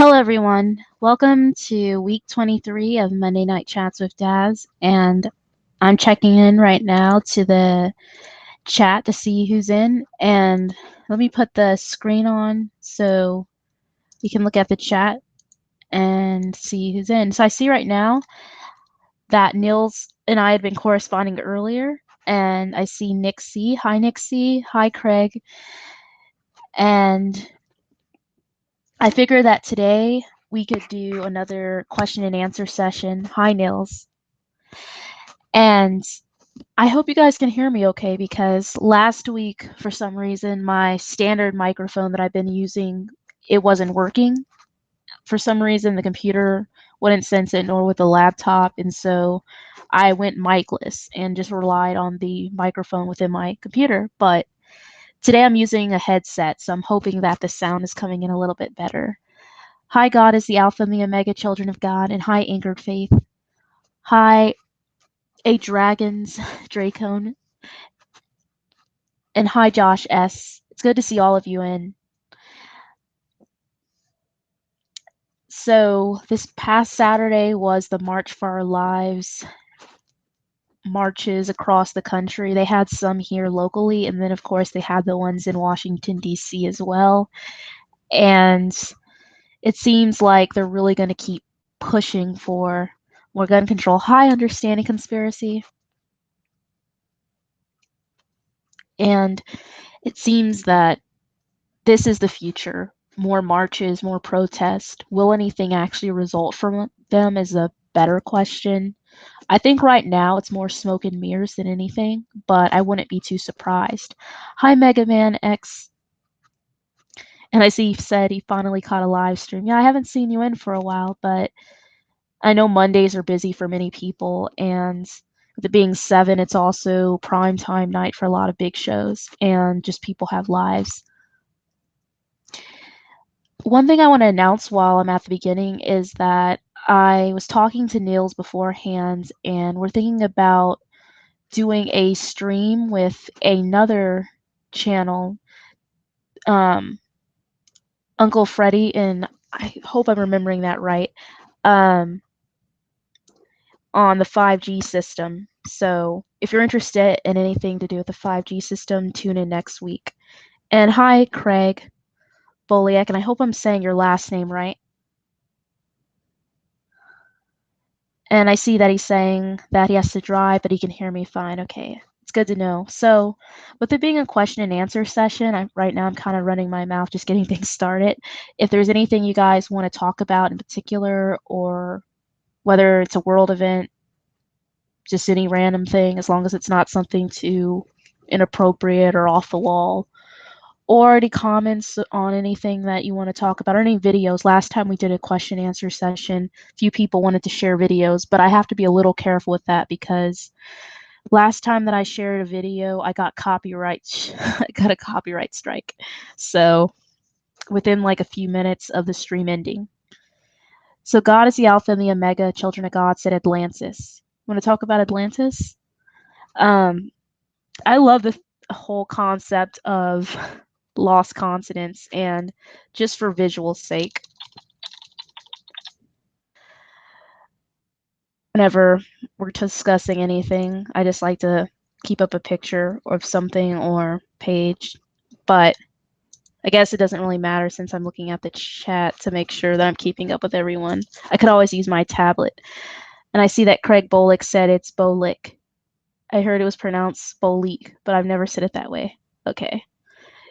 Hello, everyone. Welcome to week 23 of Monday Night Chats with Dazz. And I'm checking in right now to the chat to see who's in. And let me put the screen on so you can look at the chat and see who's in. So I see right now that Nils and I had been corresponding earlier. And I see Nick C. Hi, Nick C. Hi, Craig. And I figure that today we could do another question and answer session. Hi, Nils. And I hope you guys can hear me okay because last week, for some reason, my standard microphone that I've been using, it wasn't working. For some reason, the computer wouldn't sense it, nor with the laptop, and so I went micless and just relied on the microphone within my computer. But today I'm using a headset, so I'm hoping that the sound is coming in a little bit better. Hi, God is the Alpha and the Omega, children of God, and hi, Anchored Faith. Hi, A Dragons, Dracone, and hi, Josh S. It's good to see all of you in. So, this past Saturday was the March for Our Lives marches across the country. They had some here locally, and then, of course, they had the ones in Washington, D.C. as well. And it seems like they're really going to keep pushing for more gun control. Hi, Understanding Conspiracy. And it seems that this is the future. More marches, more protest. Will anything actually result from them is a better question. I think right now it's more smoke and mirrors than anything, but I wouldn't be too surprised. Hi, Mega Man X. And I see he said he finally caught a live stream. Yeah, I haven't seen you in for a while, but I know Mondays are busy for many people, and with it being 7, it's also prime time night for a lot of big shows, and just people have lives. One thing I want to announce while I'm at the beginning is that I was talking to Niels beforehand, and we're thinking about doing a stream with another channel, Uncle Freddy, and I hope I'm remembering that right, on the 5G system. So if you're interested in anything to do with the 5G system, tune in next week. And hi, Craig Boliak, and I hope I'm saying your last name right. And I see that he's saying that he has to drive, but he can hear me fine. Okay, it's good to know. So, with it being a question and answer session, right now I'm kind of running my mouth, just getting things started. If there's anything you guys want to talk about in particular, or whether it's a world event, just any random thing, as long as it's not something too inappropriate or off the wall, or any comments on anything that you want to talk about, or any videos. Last time we did a question and answer session, a few people wanted to share videos, but I have to be a little careful with that because last time that I shared a video, I got I got a copyright strike. So within like a few minutes of the stream ending. So God is the Alpha and the Omega, children of God, said Atlantis. Want to talk about Atlantis? I love the whole concept of lost consonants, and just for visual sake, whenever we're discussing anything, I just like to keep up a picture of something or page, but I guess it doesn't really matter since I'm looking at the chat to make sure that I'm keeping up with everyone. I could always use my tablet. And I see that Craig Bolick said it's Bolick. I heard it was pronounced Bolik, but I've never said it that way. Okay.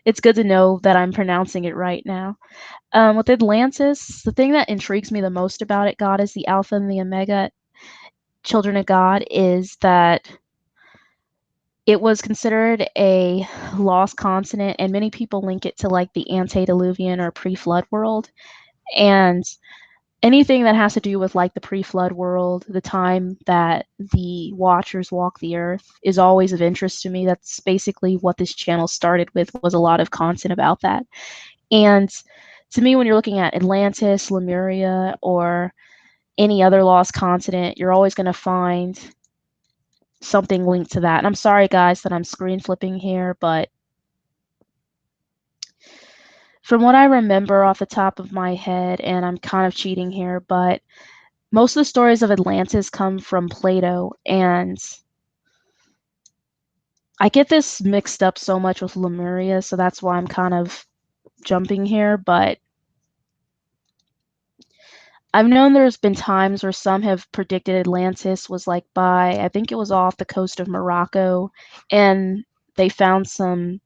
It's good to know that I'm pronouncing it right now. With Atlantis, the thing that intrigues me the most about it, God is the Alpha and the Omega, children of God, is that it was considered a lost continent, and many people link it to like the antediluvian or pre-flood world. And anything that has to do with like the pre-flood world, the time that the Watchers walk the earth, is always of interest to me. That's basically what this channel started with, was a lot of content about that. And to me, when you're looking at Atlantis, Lemuria, or any other lost continent, you're always going to find something linked to that. And I'm sorry, guys, that I'm screen flipping here, but From what I remember off the top of my head, and I'm kind of cheating here, but most of the stories of Atlantis come from Plato, and I get this mixed up so much with Lemuria, so that's why I'm kind of jumping here, but I've known there's been times where some have predicted Atlantis was like by, I think it was off the coast of Morocco, and they found some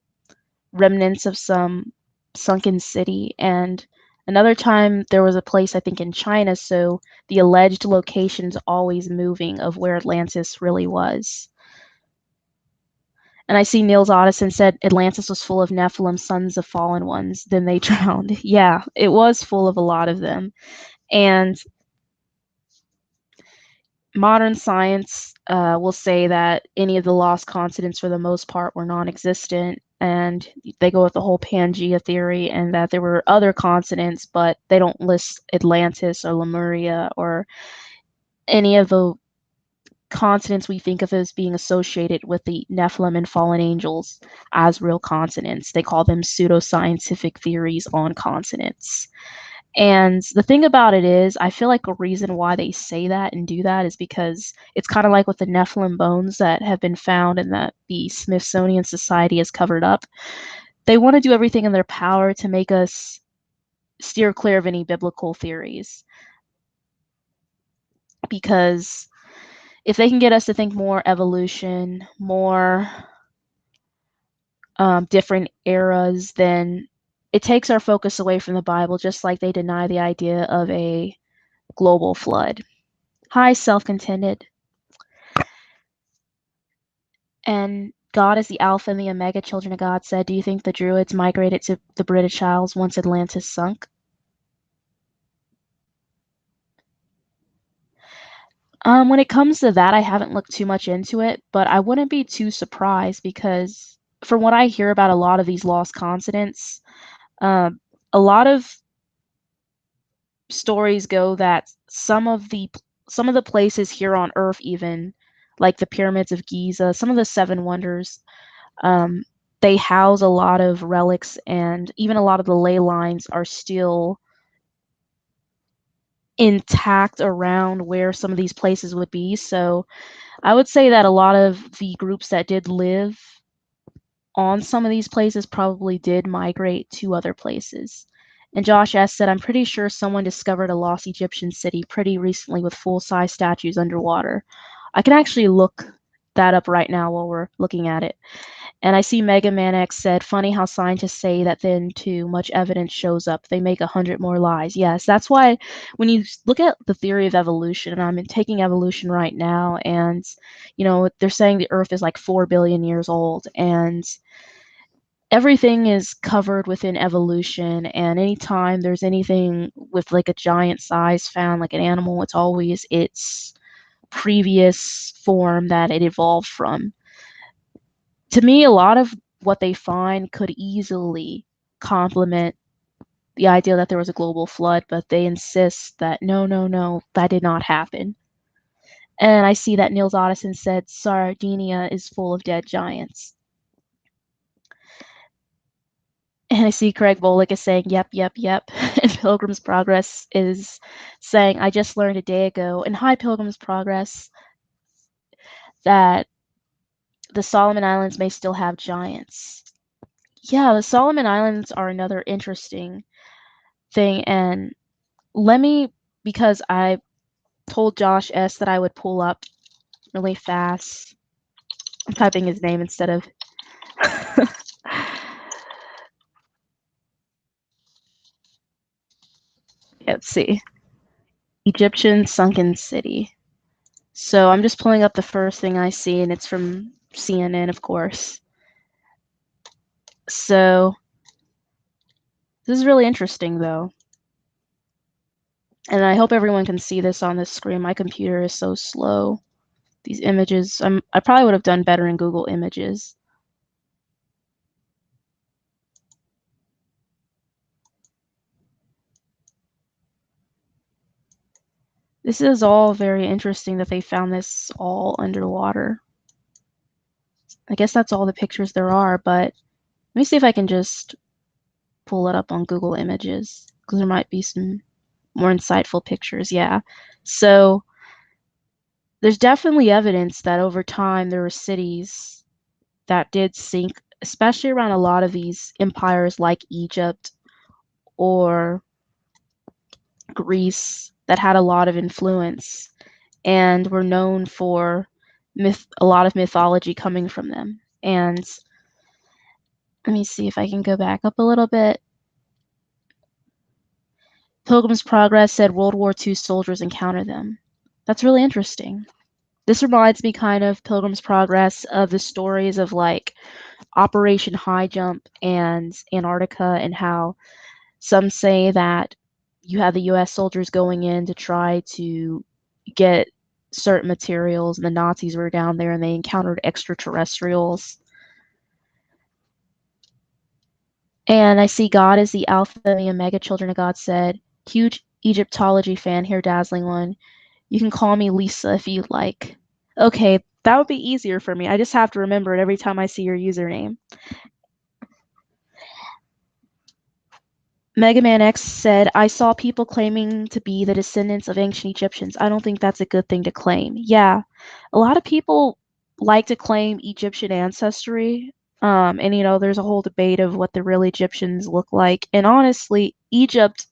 remnants of some sunken city. And another time there was a place, I think in China, so the alleged location's always moving of where Atlantis really was. And I see Niels Ottesen said Atlantis was full of Nephilim, sons of fallen ones. Then they drowned. Yeah, it was full of a lot of them. And modern science will say that any of the lost continents, for the most part, were non-existent, and they go with the whole Pangea theory, and that there were other continents, but they don't list Atlantis or Lemuria or any of the continents we think of as being associated with the Nephilim and fallen angels as real continents. They call them pseudoscientific theories on continents. And the thing about it is, I feel like a reason why they say that and do that is because it's kind of like with the Nephilim bones that have been found and that the Smithsonian Society has covered up. They want to do everything in their power to make us steer clear of any biblical theories. Because if they can get us to think more evolution, more different eras, then it takes our focus away from the Bible, just like they deny the idea of a global flood. Hi, self-contended. And God is the Alpha and the Omega, children of God said, do you think the Druids migrated to the British Isles once Atlantis sunk? When it comes to that, I haven't looked too much into it, but I wouldn't be too surprised because from what I hear about a lot of these lost continents, a lot of stories go that some of the places here on Earth, even like the pyramids of Giza, some of the seven wonders, um, they house a lot of relics, and even a lot of the ley lines are still intact around where some of these places would be. So I would say that a lot of the groups that did live on some of these places probably did migrate to other places. And Josh S. said, I'm pretty sure someone discovered a lost Egyptian city pretty recently with full-size statues underwater. I can actually look that up right now while we're looking at it. And I see Mega Man X said, funny how scientists say that then too much evidence shows up. They make 100 more lies. Yes, that's why when you look at the theory of evolution, and I'm taking evolution right now, and they're saying the Earth is like 4 billion years old, and everything is covered within evolution. And anytime there's anything with like a giant size found, like an animal, it's always its previous form that it evolved from. To me, a lot of what they find could easily complement the idea that there was a global flood, but they insist that no, no, no, that did not happen. And I see that Niels Ottesen said Sardinia is full of dead giants. And I see Craig Bolick is saying, yep, yep, yep. And Pilgrim's Progress is saying, I just learned a day ago, and hi, Pilgrim's Progress, that the Solomon Islands may still have giants. Yeah, the Solomon Islands are another interesting thing. And because I told Josh S. that I would pull up really fast. I'm typing his name instead of. Let's see. Egyptian sunken city. So I'm just pulling up the first thing I see, and it's from CNN, of course. So this is really interesting, though. And I hope everyone can see this on this screen. My computer is so slow. These images, I probably would have done better in Google Images. This is all very interesting that they found this all underwater. I guess that's all the pictures there are, but let me see if I can just pull it up on Google Images because there might be some more insightful pictures. Yeah. So there's definitely evidence that over time there were cities that did sink, especially around a lot of these empires like Egypt or Greece that had a lot of influence and were known for a lot of mythology coming from them. And let me see if I can go back up a little bit. Pilgrim's Progress said World War II soldiers encounter them. That's really interesting. This reminds me kind of Pilgrim's Progress of the stories of like Operation High Jump and Antarctica, and how some say that you had the US soldiers going in to try to get certain materials, and the Nazis were down there and they encountered extraterrestrials. And I see God is the Alpha and the Omega, Children of God said. Huge Egyptology fan here, Dazzling One. You can call me Lisa if you'd like. Okay, that would be easier for me. I just have to remember it every time I see your username. Mega Man X said, I saw people claiming to be the descendants of ancient Egyptians. I don't think that's a good thing to claim. Yeah, a lot of people like to claim Egyptian ancestry. And, you know, there's a whole debate of what the real Egyptians look like. And honestly, Egypt,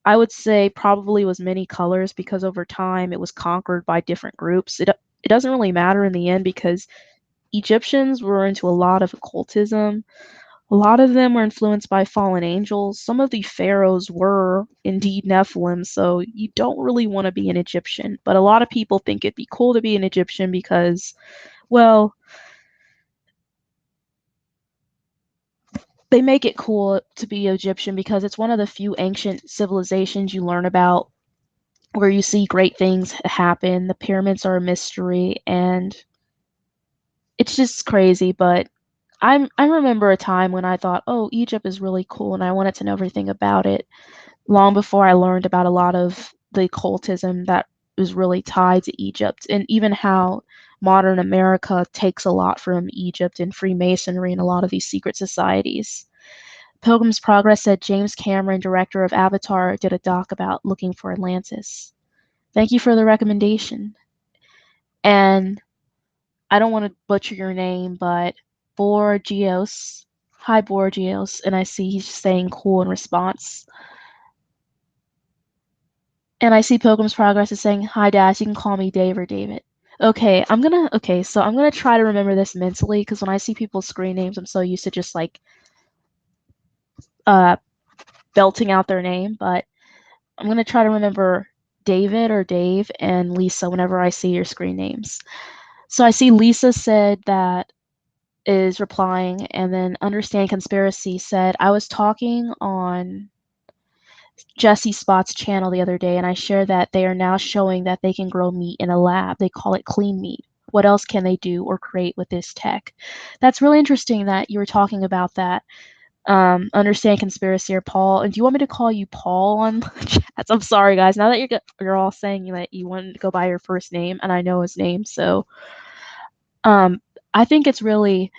I would say, probably was many colors because over time it was conquered by different groups. It doesn't really matter in the end because Egyptians were into a lot of occultism. A lot of them were influenced by fallen angels. Some of the pharaohs were indeed Nephilim, so you don't really want to be an Egyptian. But a lot of people think it'd be cool to be an Egyptian because, well, they make it cool to be Egyptian because it's one of the few ancient civilizations you learn about where you see great things happen. The pyramids are a mystery, and it's just crazy. But I remember a time when I thought, oh, Egypt is really cool, and I wanted to know everything about it long before I learned about a lot of the occultism that was really tied to Egypt, and even how modern America takes a lot from Egypt and Freemasonry and a lot of these secret societies. Pilgrim's Progress said James Cameron, director of Avatar, did a doc about looking for Atlantis. Thank you for the recommendation. And I don't want to butcher your name, but Borgios. Hi, Borgios. And I see he's saying cool in response. And I see Pilgrim's Progress is saying, hi, Dash, you can call me Dave or David. Okay, so I'm gonna try to remember this mentally, because when I see people's screen names, I'm so used to just like belting out their name, but I'm gonna try to remember David or Dave and Lisa whenever I see your screen names. So I see Lisa said that is replying, and then Understand Conspiracy said, I was talking on Jesse Spot's channel the other day, and I shared that they are now showing that they can grow meat in a lab. They call it clean meat. What else can they do or create with this tech? That's really interesting that you were talking about that. Understand Conspiracy or Paul. And do you want me to call you Paul on chats? I'm sorry, guys. Now that you're all saying that you want to go by your first name, and I know his name, so I think it's really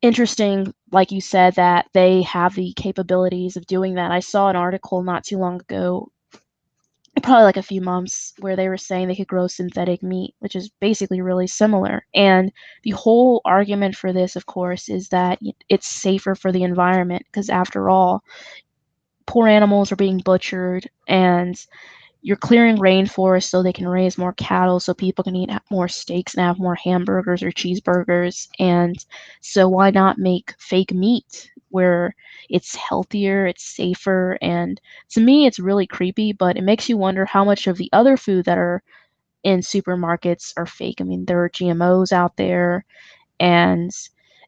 interesting, like you said, that they have the capabilities of doing that. I saw an article not too long ago, probably like a few months, where they were saying they could grow synthetic meat, which is basically really similar. And the whole argument for this, of course, is that it's safer for the environment because, after all, poor animals are being butchered, and you're clearing rainforests so they can raise more cattle so people can eat more steaks and have more hamburgers or cheeseburgers. And so why not make fake meat where it's healthier, it's safer? And to me, it's really creepy, but it makes you wonder how much of the other food that are in supermarkets are fake. I mean, there are GMOs out there, and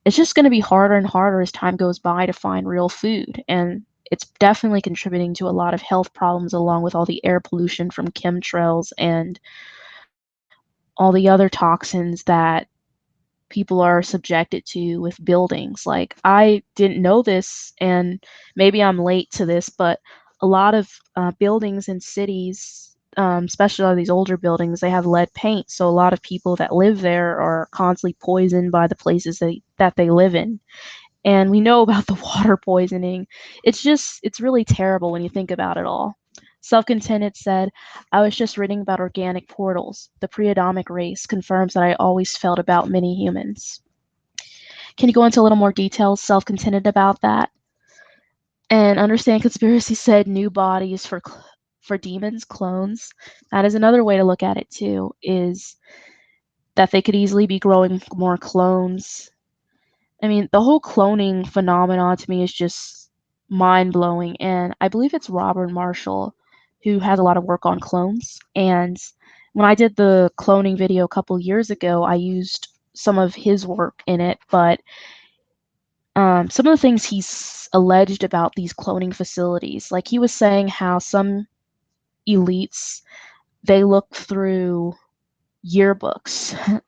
it's just going to be harder and harder as time goes by to find real food. And it's definitely contributing to a lot of health problems, along with all the air pollution from chemtrails and all the other toxins that people are subjected to with buildings. Like, I didn't know this, and maybe I'm late to this, but a lot of buildings in cities, especially these older buildings, they have lead paint. So a lot of people that live there are constantly poisoned by the places that they live in. And we know about the water poisoning. It's really terrible when you think about it all. Self-Contented said, I was just reading about organic portals. The pre-Adamic race confirms that I always felt about many humans. Can you go into a little more details, Self-Contented, about that? And Understand Conspiracy said new bodies for demons, clones. That is another way to look at it too, is that they could easily be growing more clones. I mean, the whole cloning phenomenon to me is just mind blowing. And I believe it's Robert Marshall who has a lot of work on clones. And when I did the cloning video a couple years ago, I used some of his work in it. But some of the things he's alleged about these cloning facilities, like he was saying how some elites, they look through yearbooks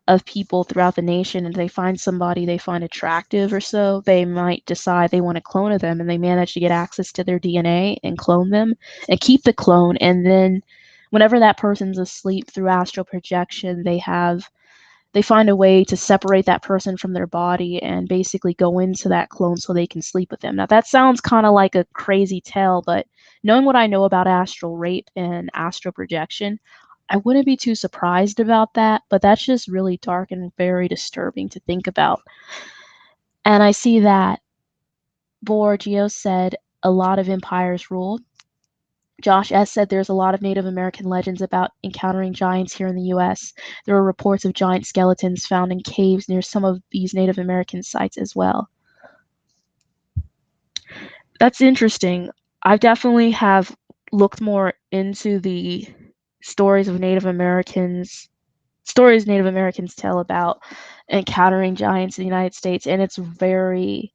of people throughout the nation, and they find somebody they find attractive or so, they might decide they want to clone them, and they manage to get access to their DNA and clone them and keep the clone. And then whenever that person's asleep through astral projection, they find a way to separate that person from their body and basically go into that clone so they can sleep with them. Now that sounds kind of like a crazy tale, but knowing what I know about astral rape and astral projection, I wouldn't be too surprised about that, but that's just really dark and very disturbing to think about. And I see that Borgio said a lot of empires ruled. Josh S. said there's a lot of Native American legends about encountering giants here in the U.S. There are reports of giant skeletons found in caves near some of these Native American sites as well. That's interesting. I definitely have looked more into the stories Native Americans tell about encountering giants in the United States, and it's very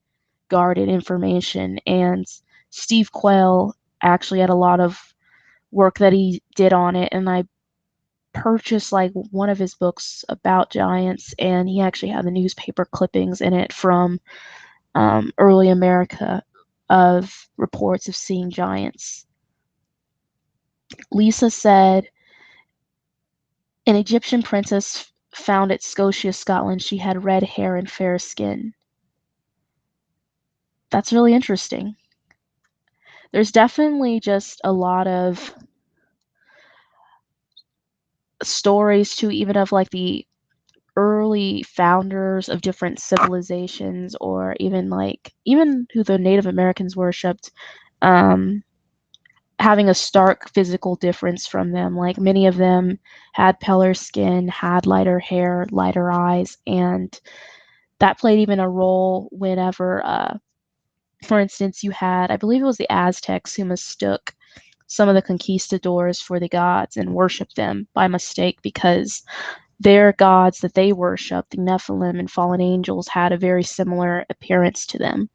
guarded information. And Steve Quayle actually had a lot of work that he did on it, and I purchased like one of his books about giants, and he actually had the newspaper clippings in it from early America of reports of seeing giants. Lisa said an Egyptian princess found at Scotia, Scotland. She had red hair and fair skin. That's really interesting. There's definitely just a lot of stories too, even of like the early founders of different civilizations, or even who the Native Americans worshipped, having a stark physical difference from them. Like many of them had paler skin, had lighter hair, lighter eyes, and that played even a role whenever, for instance, you had, I believe it was the Aztecs who mistook some of the conquistadors for the gods and worshipped them by mistake because their gods that they worshipped, the Nephilim and fallen angels, had a very similar appearance to them.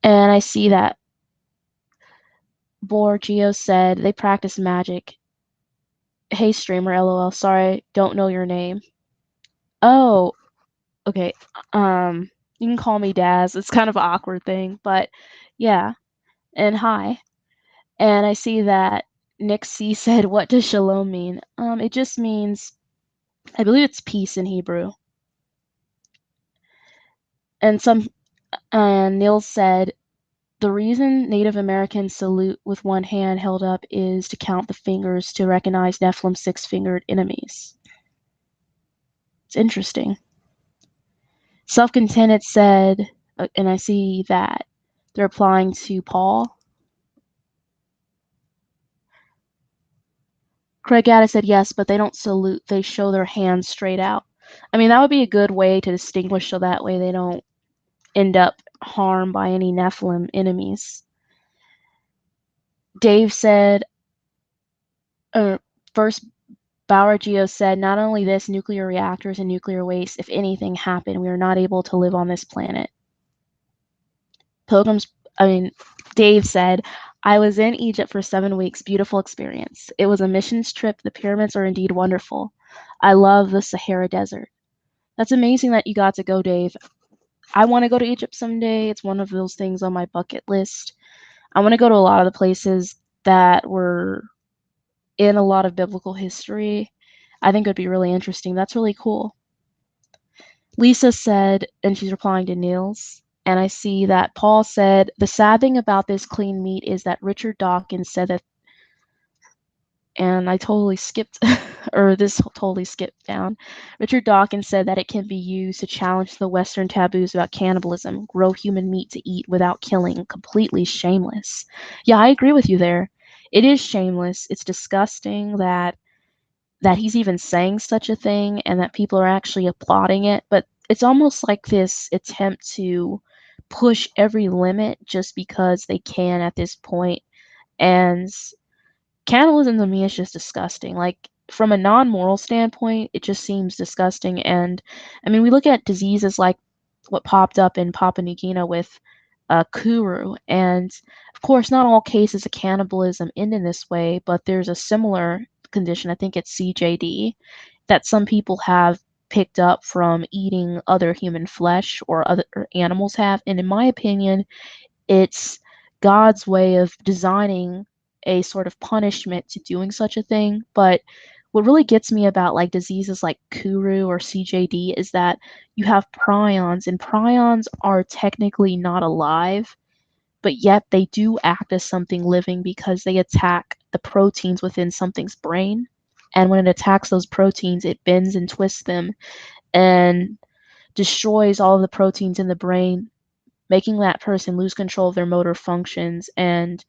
And I see that Borgio said they practice magic. Hey streamer, lol, sorry, don't know your name. Oh, okay. You can call me Dazz. It's kind of an awkward thing, but yeah. And hi. And I see that Nick C said, what does shalom mean? It just means, I believe it's peace in Hebrew. And Neil said, the reason Native Americans salute with one hand held up is to count the fingers to recognize Nephilim's six-fingered enemies. It's interesting. Self-Contented said, and I see that they're applying to Paul. Craig Gaddis said yes, but they don't salute. They show their hands straight out. I mean, that would be a good way to distinguish so that way they don't end up harmed by any Nephilim enemies. Dave said, first Bauer Geo said, not only this, nuclear reactors and nuclear waste, if anything happened, we are not able to live on this planet. Dave said, I was in Egypt for 7 weeks, beautiful experience. It was a missions trip. The pyramids are indeed wonderful. I love the Sahara Desert. That's amazing that you got to go, Dave. I want to go to Egypt someday. It's one of those things on my bucket list. I want to go to a lot of the places that were in a lot of biblical history. I think it would be really interesting. That's really cool. Lisa said, and she's replying to Niels, and I see that Paul said, the sad thing about this clean meat is that Richard Dawkins said that, and I totally skipped, or this totally skipped down. Richard Dawkins said that it can be used to challenge the Western taboos about cannibalism, grow human meat to eat without killing, completely shameless. Yeah, I agree with you there. It is shameless. It's disgusting that he's even saying such a thing and that people are actually applauding it, but it's almost like this attempt to push every limit just because they can at this point. And cannibalism to me is just disgusting. Like, from a non-moral standpoint, it just seems disgusting. And I mean, we look at diseases like what popped up in Papua New Guinea with Kuru, and of course, not all cases of cannibalism end in this way, but there's a similar condition. I think it's CJD that some people have picked up from eating other human flesh or other or animals have. And in my opinion, it's God's way of designing a sort of punishment to doing such a thing. But what really gets me about like diseases like Kuru or CJD is that you have prions, and prions are technically not alive, but yet they do act as something living because they attack the proteins within something's brain. And when it attacks those proteins, it bends and twists them and destroys all of the proteins in the brain, making that person lose control of their motor functions. And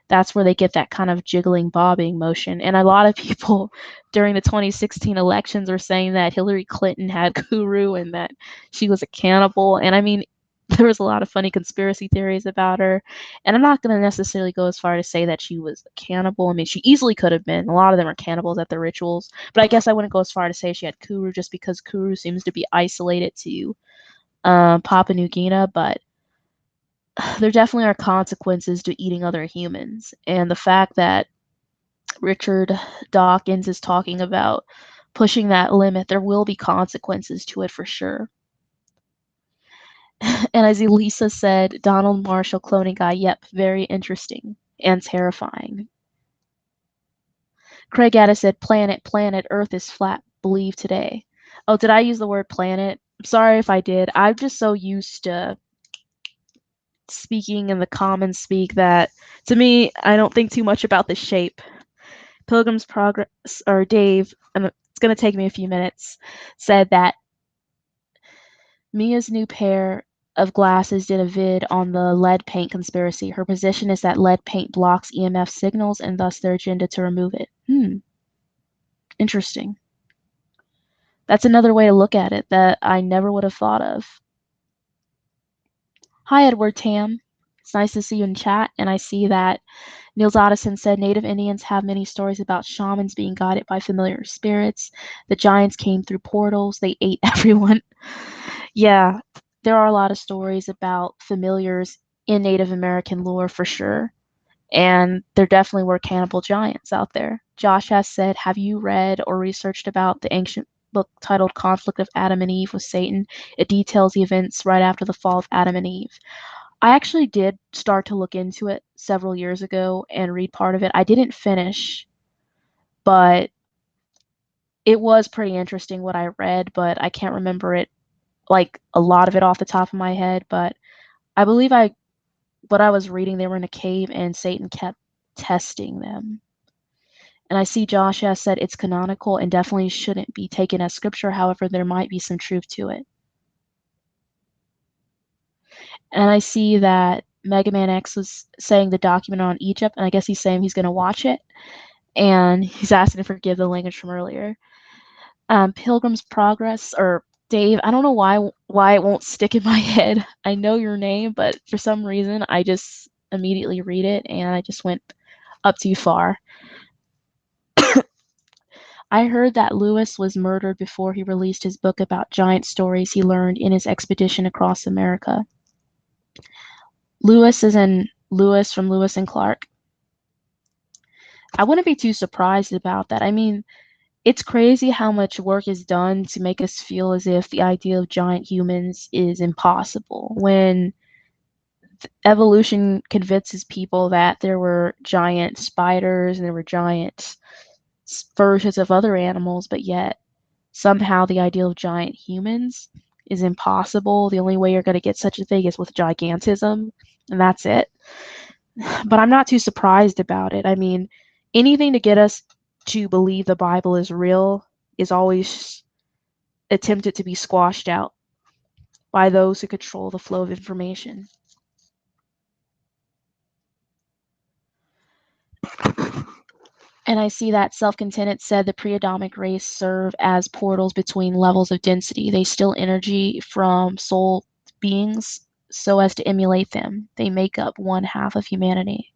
that's where they get that kind of jiggling, bobbing motion. And a lot of people during the 2016 elections were saying that Hillary Clinton had Kuru and that she was a cannibal. And I mean, there was a lot of funny conspiracy theories about her. And I'm not going to necessarily go as far to say that she was a cannibal. I mean, she easily could have been. A lot of them are cannibals at their rituals. But I guess I wouldn't go as far to say she had Kuru just because Kuru seems to be isolated to Papua New Guinea. But there definitely are consequences to eating other humans. And the fact that Richard Dawkins is talking about pushing that limit, there will be consequences to it for sure. And as Elisa said, Donald Marshall cloning guy, yep, very interesting and terrifying. Craig Addis said, planet, Earth is flat, believe today. Oh, did I use the word planet? I'm sorry if I did. I'm just so used to speaking in the common speak that, to me, I don't think too much about the shape. Pilgrim's Progress, or Dave, and it's going to take me a few minutes, said that Mia's new pair of glasses did a vid on the lead paint conspiracy. Her position is that lead paint blocks EMF signals and thus their agenda to remove it. Interesting. That's another way to look at it that I never would have thought of. Hi, Edward Tam. It's nice to see you in chat, and I see that Niels Addison said Native Indians have many stories about shamans being guided by familiar spirits. The giants came through portals. They ate everyone. Yeah, there are a lot of stories about familiars in Native American lore for sure. And there definitely were cannibal giants out there. Josh has said, have you read or researched about the ancient book titled Conflict of Adam and Eve with Satan? It details the events right after the fall of Adam and Eve. I actually did start to look into it several years ago and read part of it. I didn't finish, but it was pretty interesting what I read, but I can't remember it, like a lot of it off the top of my head. But I believe what I was reading, they were in a cave and Satan kept testing them. And I see Josh has said it's canonical and definitely shouldn't be taken as scripture. However, there might be some truth to it. And I see that Mega Man X was saying the document on Egypt, and I guess he's saying he's going to watch it. And he's asking to forgive the language from earlier. Pilgrim's Progress, or Dave, I don't know why it won't stick in my head. I know your name, but for some reason I just immediately read it, and I just went up too far. I heard that Lewis was murdered before he released his book about giant stories he learned in his expedition across America. Lewis is in Lewis from Lewis and Clark. I wouldn't be too surprised about that. I mean, it's crazy how much work is done to make us feel as if the idea of giant humans is impossible, when evolution convinces people that there were giant spiders and there were giant versions of other animals, but yet somehow the idea of giant humans is impossible. The only way you're going to get such a thing is with gigantism, and that's it. But I'm not too surprised about it. I mean, anything to get us to believe the Bible is real is always attempted to be squashed out by those who control the flow of information. And I see that Self-Contented said the pre-Adamic race serve as portals between levels of density. They steal energy from soul beings so as to emulate them. They make up one half of humanity.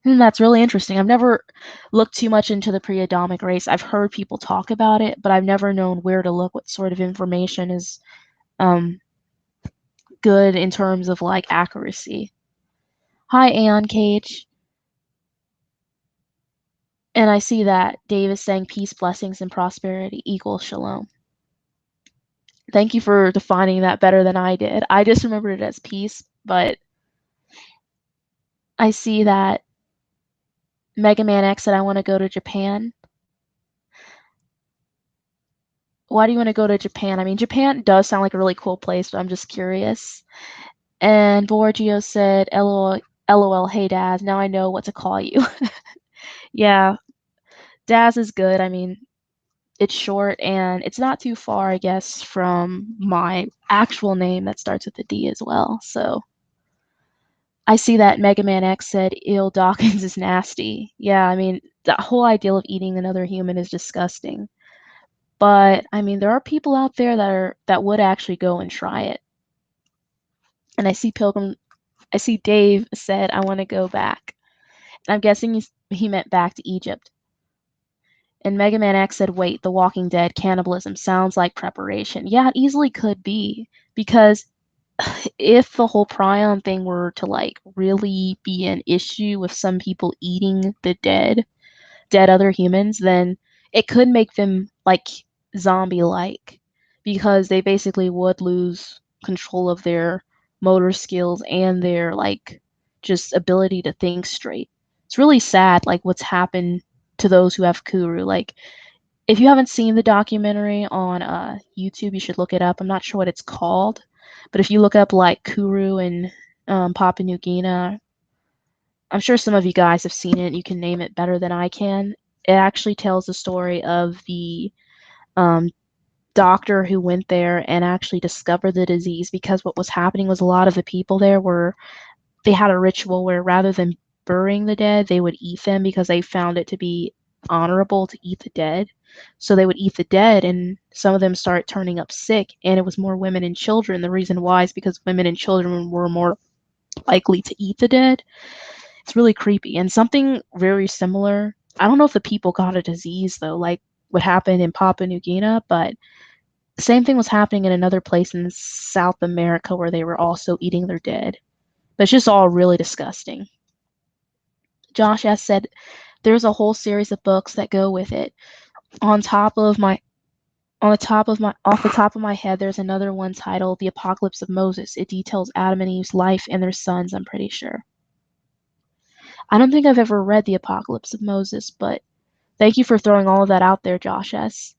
And that's really interesting. I've never looked too much into the pre-Adamic race. I've heard people talk about it, but I've never known where to look, what sort of information is good in terms of like accuracy. Hi, Aeon Cage. And I see that Dave is saying peace, blessings, and prosperity equals shalom. Thank you for defining that better than I did. I just remembered it as peace, but I see that Mega Man X said I want to go to Japan. Why do you want to go to Japan? I mean, Japan does sound like a really cool place, but I'm just curious. And Borgio said, LOL, LOL, hey Dazz, now I know what to call you. Yeah, Dazz is good. I mean, it's short and it's not too far, I guess, from my actual name that starts with a D as well. So I see that Mega Man X said, "Ew, Dawkins is nasty." Yeah, I mean, the whole idea of eating another human is disgusting. But I mean, there are people out there that would actually go and try it. And I see Dave said, "I want to go back." And I'm guessing he meant back to Egypt. And Mega Man X said, "Wait, The Walking Dead cannibalism sounds like preparation." Yeah, it easily could be because if the whole prion thing were to like really be an issue with some people eating the dead other humans, then it could make them like zombie-like because they basically would lose control of their motor skills and their like just ability to think straight. It's really sad like what's happened to those who have Kuru. Like if you haven't seen the documentary on YouTube, you should look it up. I'm not sure what it's called, but if you look up like Kuru and Papua New Guinea, I'm sure some of you guys have seen it. You can name it better than I can. It actually tells the story of the um, doctor who went there and actually discovered the disease because what was happening was a lot of the people there they had a ritual where rather than burying the dead, they would eat them because they found it to be honorable to eat the dead. So they would eat the dead, and some of them started turning up sick, and it was more women and children. The reason why is because women and children were more likely to eat the dead. It's really creepy. And something very similar, I don't know if the people got a disease though, like what happened in Papua New Guinea, but the same thing was happening in another place in South America where they were also eating their dead. But it's just all really disgusting. Josh S. said, there's a whole series of books that go with it. On top of my off the top of my head, there's another one titled The Apocalypse of Moses. It details Adam and Eve's life and their sons, I'm pretty sure. I don't think I've ever read The Apocalypse of Moses, but thank you for throwing all of that out there, Josh S.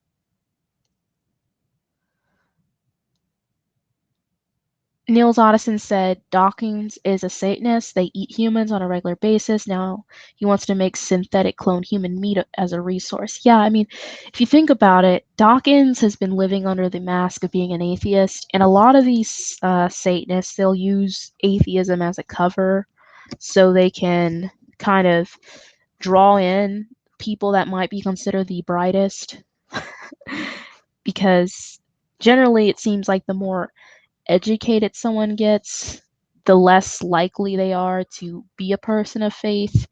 Niels Otteson said Dawkins is a Satanist. They eat humans on a regular basis. Now he wants to make synthetic clone human meat as a resource. Yeah, I mean, if you think about it, Dawkins has been living under the mask of being an atheist, and a lot of these Satanists, they'll use atheism as a cover so they can kind of draw in people that might be considered the brightest because generally it seems like the more educated someone gets, the less likely they are to be a person of faith.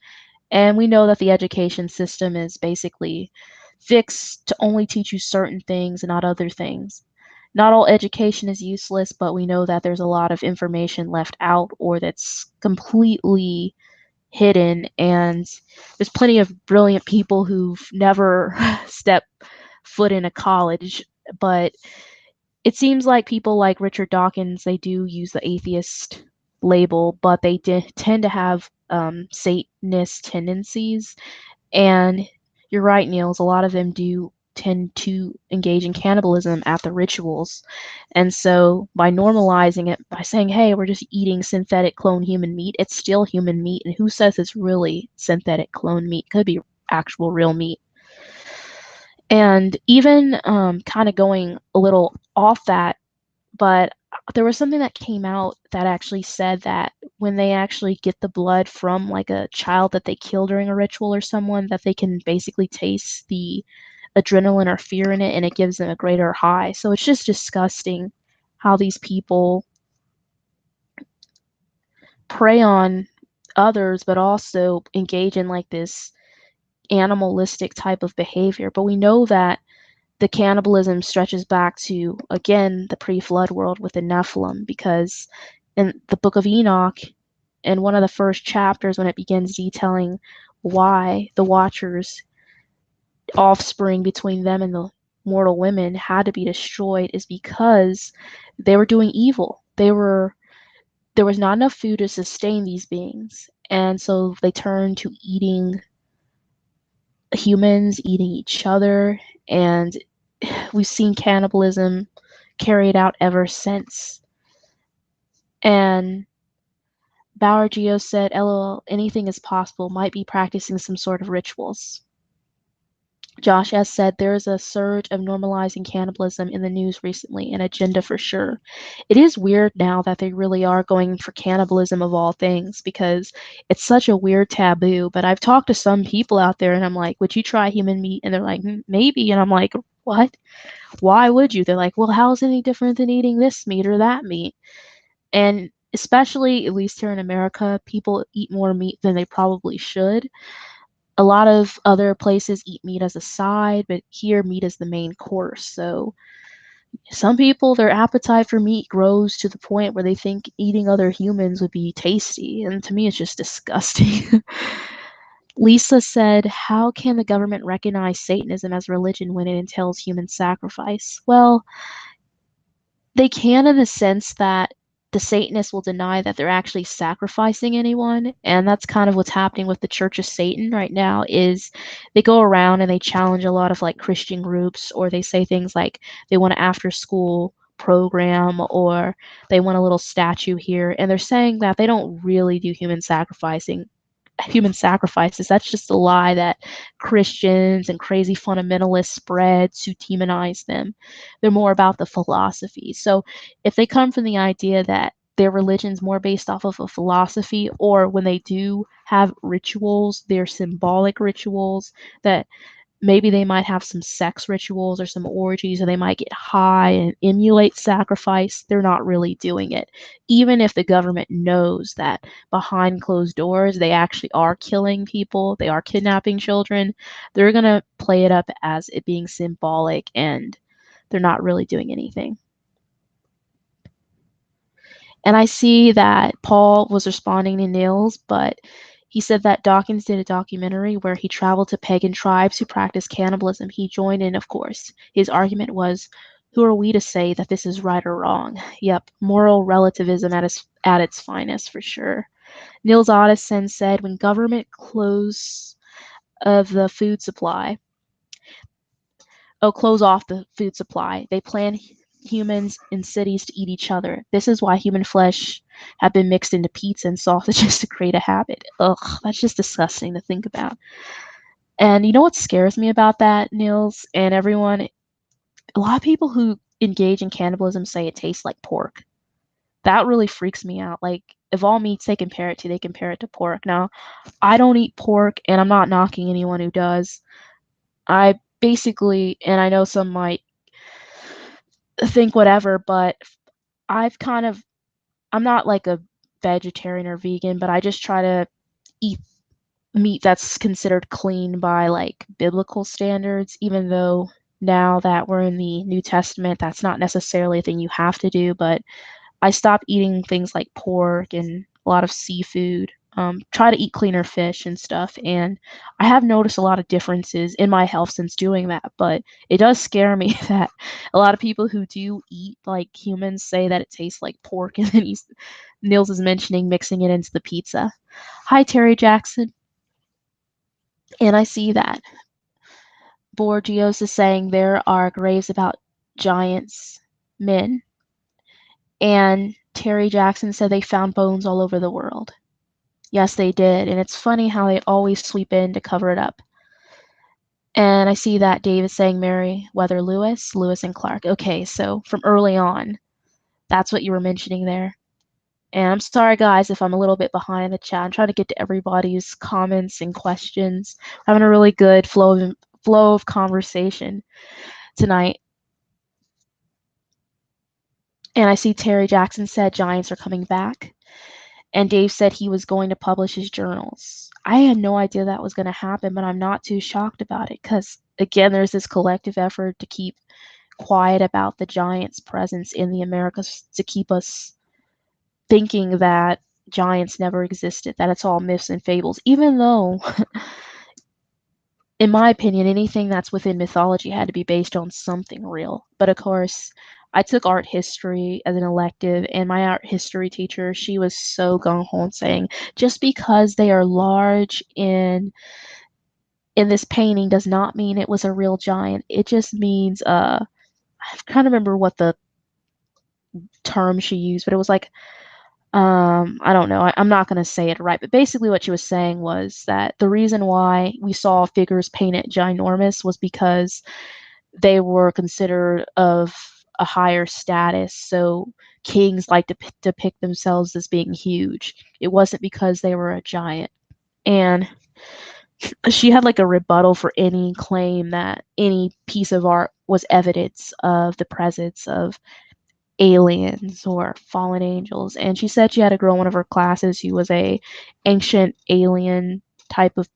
And we know that the education system is basically fixed to only teach you certain things and not other things. Not all education is useless, but we know that there's a lot of information left out or that's completely hidden. And there's plenty of brilliant people who've never stepped foot in a college, but it seems like people like Richard Dawkins, they do use the atheist label, but they tend to have Satanist tendencies. And you're right, Niels, a lot of them do tend to engage in cannibalism at the rituals. And so by normalizing it, by saying, hey, we're just eating synthetic clone human meat, it's still human meat. And who says it's really synthetic clone meat? Could be actual real meat. And even kind of going a little off that, but there was something that came out that actually said that when they actually get the blood from like a child that they kill during a ritual or someone, that they can basically taste the adrenaline or fear in it, and it gives them a greater high. So it's just disgusting how these people prey on others, but also engage in like this animalistic type of behavior. But we know that the cannibalism stretches back to, again, the pre-flood world with the Nephilim, because in the book of Enoch, in one of the first chapters, when it begins detailing why the Watchers' offspring between them and the mortal women had to be destroyed, is because they were doing evil. There was not enough food to sustain these beings, and so they turned to eating humans, eating each other, and we've seen cannibalism carried out ever since. And Bauer Geo said, LOL, anything is possible, might be practicing some sort of rituals. Josh S. said, there is a surge of normalizing cannibalism in the news recently, an agenda for sure. It is weird now that they really are going for cannibalism of all things, because it's such a weird taboo. But I've talked to some people out there and I'm like, would you try human meat? And they're like, maybe. And I'm like, what? Why would you? They're like, well, how is it any different than eating this meat or that meat? And especially, at least here in America, people eat more meat than they probably should. A lot of other places eat meat as a side, but here meat is the main course. So some people, their appetite for meat grows to the point where they think eating other humans would be tasty. And to me, it's just disgusting. Lisa said, how can the government recognize Satanism as religion when it entails human sacrifice? Well, they can, in the sense that the Satanists will deny that they're actually sacrificing anyone, and that's kind of what's happening with the Church of Satan right now. Is they go around and they challenge a lot of like Christian groups, or they say things like they want an after school program, or they want a little statue here, and they're saying that they don't really do human sacrifices. That's just a lie that Christians and crazy fundamentalists spread to demonize them. They're more about the philosophy. So if they come from the idea that their religion's more based off of a philosophy, or when they do have rituals, they're symbolic rituals, that maybe they might have some sex rituals or some orgies, or they might get high and emulate sacrifice, they're not really doing it. Even if the government knows that behind closed doors they actually are killing people, they are kidnapping children, they're going to play it up as it being symbolic, and they're not really doing anything. And I see that Paul was responding to Nils, but he said that Dawkins did a documentary where he traveled to pagan tribes who practiced cannibalism. He joined in, of course. His argument was, who are we to say that this is right or wrong? Yep, moral relativism at its finest, for sure. Nils Ottesen said, when government close of the food supply, close off the food supply, they plan humans in cities to eat each other. This is why human flesh have been mixed into pizza and sausages to create a habit. Ugh, that's just disgusting to think about. And you know what scares me about that, Nils, and everyone? A lot of people who engage in cannibalism say it tastes like pork. That really freaks me out. Like, of all meats they compare it to pork. Now, I don't eat pork, and I'm not knocking anyone who does. I basically, and I know some might think whatever, but I've kind of, I'm not like a vegetarian or vegan, but I just try to eat meat that's considered clean by like biblical standards, even though now that we're in the New Testament, that's not necessarily a thing you have to do. But I stopped eating things like pork and a lot of seafood. Try to eat cleaner fish and stuff, and I have noticed a lot of differences in my health since doing that. But it does scare me that a lot of people who do eat like humans say that it tastes like pork, and then Nils is mentioning mixing it into the pizza. Hi, Terry Jackson. And I see that. Borgios is saying there are graves about giants, men. And Terry Jackson said they found bones all over the world. Yes, they did. And it's funny how they always sweep in to cover it up. And I see that Dave is saying Meriwether Lewis, Lewis and Clark. Okay, so from early on, that's what you were mentioning there. And I'm sorry, guys, if I'm a little bit behind the chat. I'm trying to get to everybody's comments and questions. We're having a really good flow of conversation tonight. And I see Terry Jackson said Giants are coming back. And Dave said he was going to publish his journals. I had no idea that was going to happen, but I'm not too shocked about it because, again, there's this collective effort to keep quiet about the Giants' presence in the Americas, to keep us thinking that giants never existed, that it's all myths and fables, even though, in my opinion, anything that's within mythology had to be based on something real. But of course, I took art history as an elective, and my art history teacher, she was so gung-ho saying, just because they are large in this painting does not mean it was a real giant. It just means, I can't remember what the term she used, but it was like, I don't know. I'm not going to say it right, but basically what she was saying was that the reason why we saw figures painted ginormous was because they were considered of a higher status. So kings like to depict themselves as being huge. It wasn't because they were a giant. And she had like a rebuttal for any claim that any piece of art was evidence of the presence of aliens or fallen angels. And she said she had a girl in one of her classes who was a ancient alien type of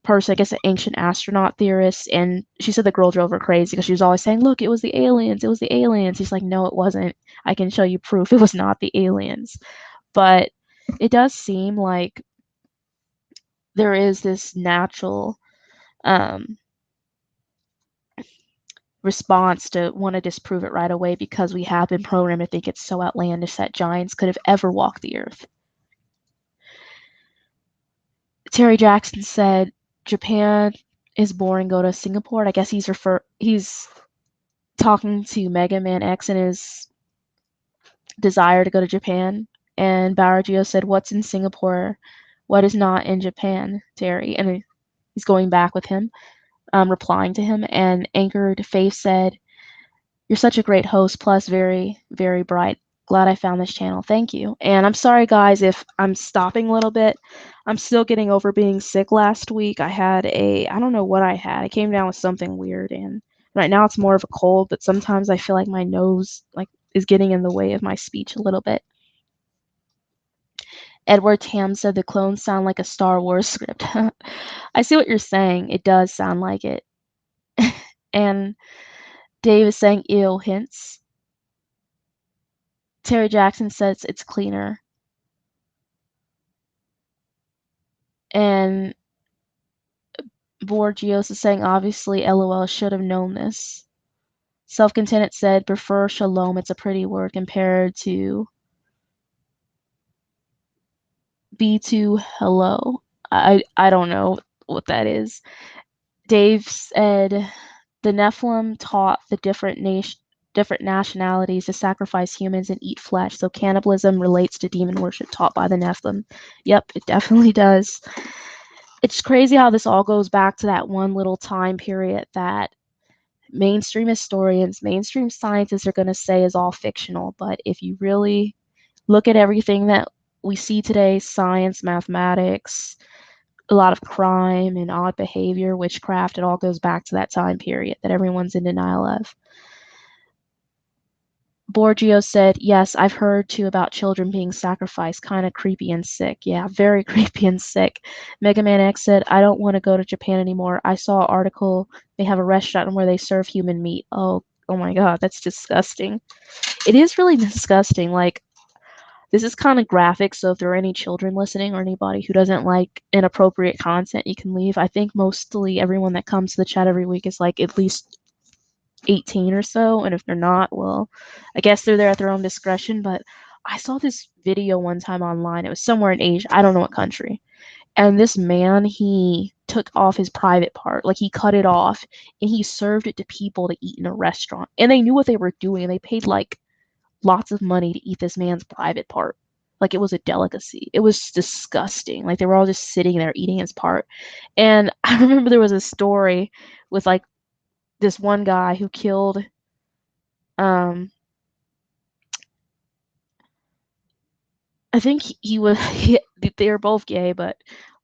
person, I guess an ancient astronaut theorist, and she said the girl drove her crazy because she was always saying, look, it was the aliens, it was the aliens. He's like, no, it wasn't. I can show you proof it was not the aliens. But it does seem like there is this natural response to want to disprove it right away because we have been programmed to think it's so outlandish that giants could have ever walked the earth. Terry Jackson said Japan is boring, go to Singapore. I guess he's talking to Mega Man X and his desire to go to Japan. And Baragio said, what's in Singapore? What is not in Japan, Terry? And he's going back with him, replying to him. And Anchored Faith said, you're such a great host, plus very, very bright. Glad I found this channel. Thank you. And I'm sorry, guys, if I'm stopping a little bit. I'm still getting over being sick last week. I don't know what I had. I came down with something weird, and right now it's more of a cold, but sometimes I feel like my nose is getting in the way of my speech a little bit. Edward Tam said the clones sound like a Star Wars script. I see what you're saying. It does sound like it. And Dave is saying ew hints. Terry Jackson says it's cleaner. And Borgios is saying obviously LOL should have known this. Self-Contented said prefer shalom. It's a pretty word compared to B2 hello. I don't know what that is. Dave said the Nephilim taught the different nationalities to sacrifice humans and eat flesh, so cannibalism relates to demon worship taught by the Nephilim. Yep, it definitely does. It's crazy how this all goes back to that one little time period that mainstream historians, mainstream scientists are going to say is all fictional. But if you really look at everything that we see today, science, mathematics, a lot of crime and odd behavior, witchcraft, it all goes back to that time period that everyone's in denial of. Borgio said, yes, I've heard too about children being sacrificed, kind of creepy and sick. Yeah, very creepy and sick. Mega Man X said, I don't want to go to Japan anymore. I saw an article, they have a restaurant where they serve human meat. Oh my god, that's disgusting. It is really disgusting. Like, this is kind of graphic, so if there are any children listening or anybody who doesn't like inappropriate content, you can leave. I think mostly everyone that comes to the chat every week is like at least 18 or so, and if they're not, well, I guess they're there at their own discretion. But I saw this video one time online. It was somewhere in Asia. I don't know what country. And this man, he took off his private part. Like, he cut it off and he served it to people to eat in a restaurant. And they knew what they were doing. They paid like lots of money to eat this man's private part. Like, it was a delicacy. It was disgusting. Like, they were all just sitting there eating his part. And I remember there was a story with like this one guy who killed um I think he was they were both gay, but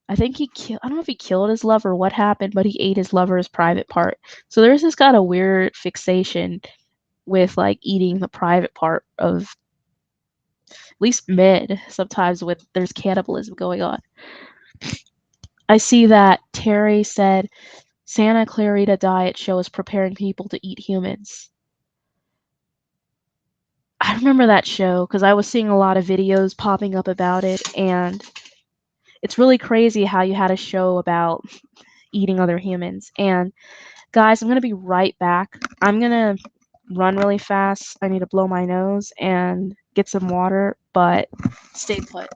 I think he killed, I don't know if he killed his lover or what happened, but he ate his lover's private part. So there's this kind of weird fixation with like eating the private part of at least men sometimes with there's cannibalism going on. I see that Terry said Santa Clarita Diet Show is preparing people to eat humans. I remember that show because I was seeing a lot of videos popping up about it, and it's really crazy how you had a show about eating other humans. And guys, I'm going to be right back. I'm going to run really fast. I need to blow my nose and get some water, but stay put.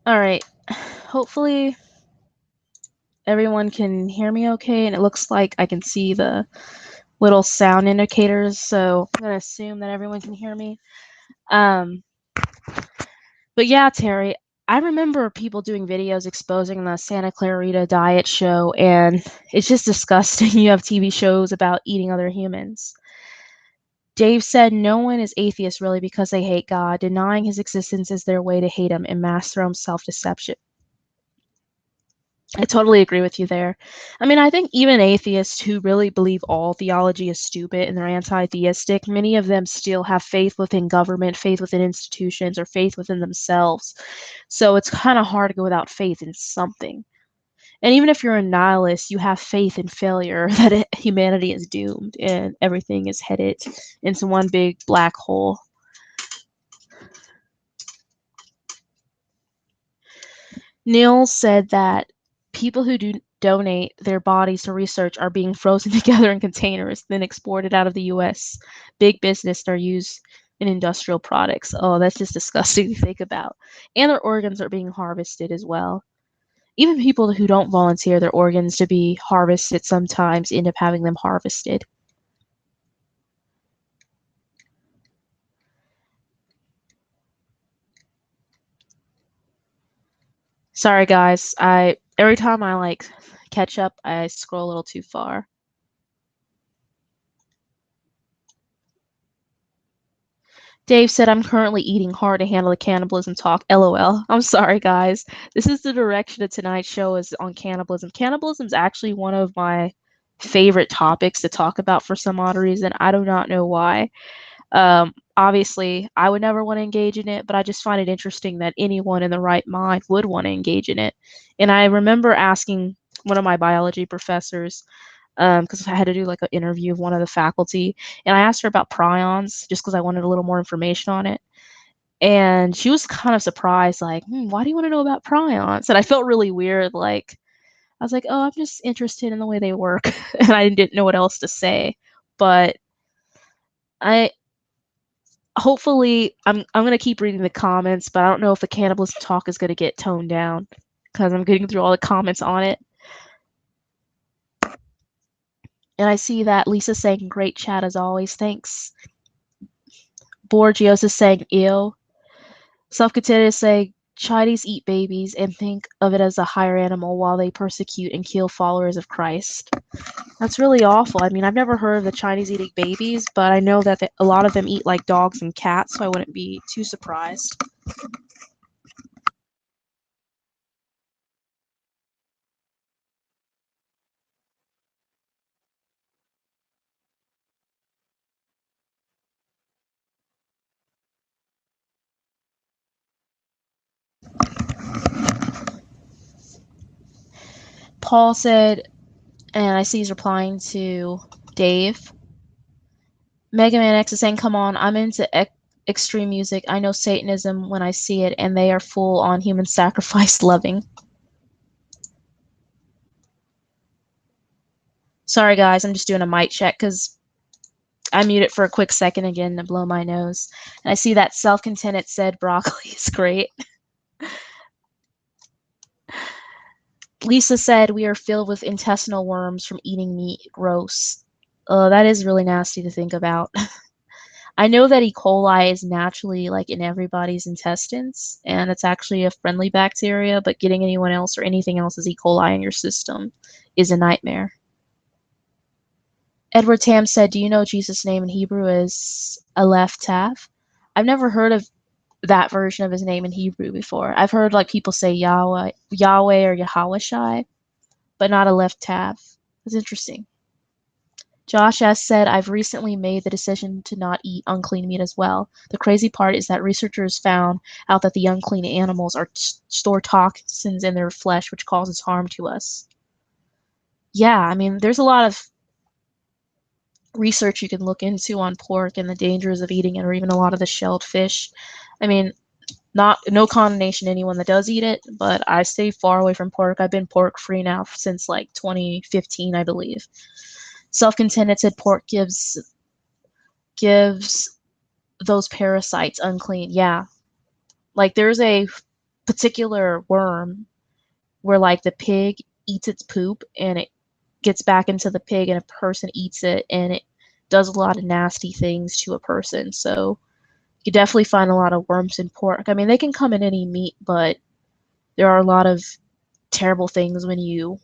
All right. Hopefully everyone can hear me okay, and it looks like I can see the little sound indicators, so I'm going to assume that everyone can hear me. Um, but yeah, Terry, I remember people doing videos exposing the Santa Clarita Diet Show, and it's just disgusting. You have TV shows about eating other humans. Dave said no one is atheist really because they hate God. Denying his existence is their way to hate him and master him self-deception. I totally agree with you there. I mean, I think even atheists who really believe all theology is stupid and they're anti-theistic, many of them still have faith within government, faith within institutions, or faith within themselves. So it's kind of hard to go without faith in something. And even if you're a nihilist, you have faith in failure, that humanity is doomed and everything is headed into one big black hole. Neil said that people who do donate their bodies to research are being frozen together in containers, then exported out of the US. Big business are used in industrial products. Oh, that's just disgusting to think about. And their organs are being harvested as well. Even people who don't volunteer their organs to be harvested sometimes end up having them harvested. Sorry guys, every time I like catch up, I scroll a little too far. Dave said, I'm currently eating hard to handle the cannibalism talk. LOL. I'm sorry, guys. This is the direction of tonight's show is on cannibalism. Cannibalism is actually one of my favorite topics to talk about for some odd reason. I do not know why. Obviously, I would never want to engage in it, but I just find it interesting that anyone in the right mind would want to engage in it. And I remember asking one of my biology professors, because I had to do like an interview of one of the faculty, and I asked her about prions just because I wanted a little more information on it. And she was kind of surprised, like, why do you want to know about prions? And I felt really weird, like, I was like, oh, I'm just interested in the way they work, and I didn't know what else to say. But I hopefully I'm gonna keep reading the comments, but I don't know if the cannibalism talk is gonna get toned down because I'm getting through all the comments on it. And I see that Lisa's saying great chat as always. Thanks. Borgios is saying ew. Self-contained is saying Chinese eat babies and think of it as a higher animal while they persecute and kill followers of Christ. That's really awful. I mean, I've never heard of the Chinese eating babies, but I know that a lot of them eat like dogs and cats, so I wouldn't be too surprised. Paul said, and I see he's replying to Dave. Mega Man X is saying, come on, I'm into extreme music. I know Satanism when I see it, and they are full on human sacrifice loving. Sorry, guys, I'm just doing a mic check because I muted for a quick second again to blow my nose. And I see that self-contented said broccoli is great. Lisa said, we are filled with intestinal worms from eating meat. Gross. That is really nasty to think about. I know that E. coli is naturally like in everybody's intestines, and it's actually a friendly bacteria, but getting anyone else or anything else's E. coli in your system is a nightmare. Edward Tam said, do you know Jesus' name in Hebrew is Aleph Tav? I've never heard of that version of his name in Hebrew before. I've heard like people say Yahweh or Yahweh Shai, but not Aleph Tav. That's interesting. Josh S. said, I've recently made the decision to not eat unclean meat as well. The crazy part is that researchers found out that the unclean animals store toxins in their flesh, which causes harm to us. Yeah, I mean, there's a lot of research you can look into on pork and the dangers of eating it, or even a lot of the shelled fish. I mean, no condemnation to anyone that does eat it, but I stay far away from pork. I've been pork free now since like 2015, I believe. Self-contented said pork gives those parasites unclean. Yeah, like there's a particular worm where like the pig eats its poop and it gets back into the pig and a person eats it and it does a lot of nasty things to a person. So you definitely find a lot of worms in pork. I mean, they can come in any meat, but there are a lot of terrible things when you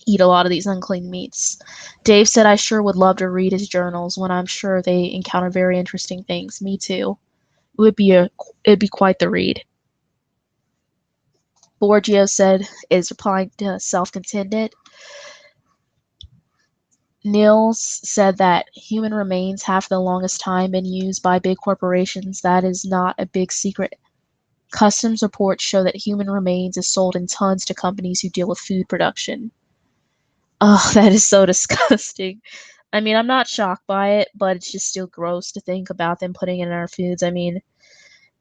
eat a lot of these unclean meats. Dave said, I sure would love to read his journals when I'm sure they encounter very interesting things. Me too. It'd be quite the read. Borgio said, is replying to self-contented. Niels said that human remains have for the longest time been used by big corporations. That is not a big secret. Customs reports show that human remains is sold in tons to companies who deal with food production. Oh, that is so disgusting. I mean, I'm not shocked by it, but it's just still gross to think about them putting it in our foods. I mean,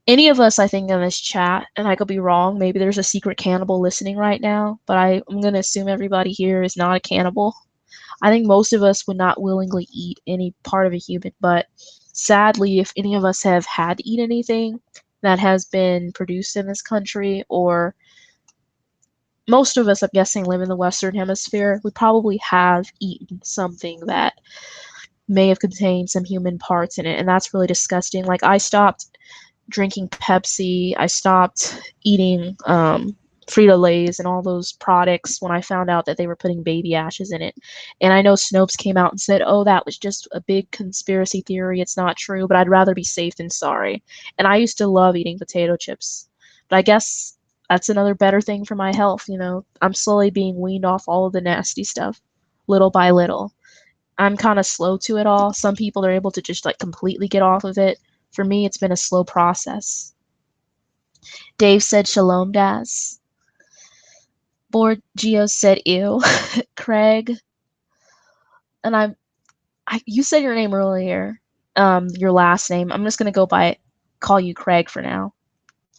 any of us, I think, in this chat, and I could be wrong, maybe there's a secret cannibal listening right now, but I'm going to assume everybody here is not a cannibal. I think most of us would not willingly eat any part of a human, but sadly, if any of us have had to eat anything that has been produced in this country, or most of us, I'm guessing, live in the Western Hemisphere, we probably have eaten something that may have contained some human parts in it, and that's really disgusting. Like, I stopped drinking Pepsi, I stopped eating Frito-Lays and all those products when I found out that they were putting baby ashes in it. And I know Snopes came out and said, oh, that was just a big conspiracy theory, it's not true, but I'd rather be safe than sorry. And I used to love eating potato chips. But I guess that's another better thing for my health, you know. I'm slowly being weaned off all of the nasty stuff, little by little. I'm kind of slow to it all. Some people are able to just like completely get off of it. For me, it's been a slow process. Dave said, Shalom, Dazz. Borgio said, ew. Craig, and you said your name earlier, your last name. I'm just going to call you Craig for now,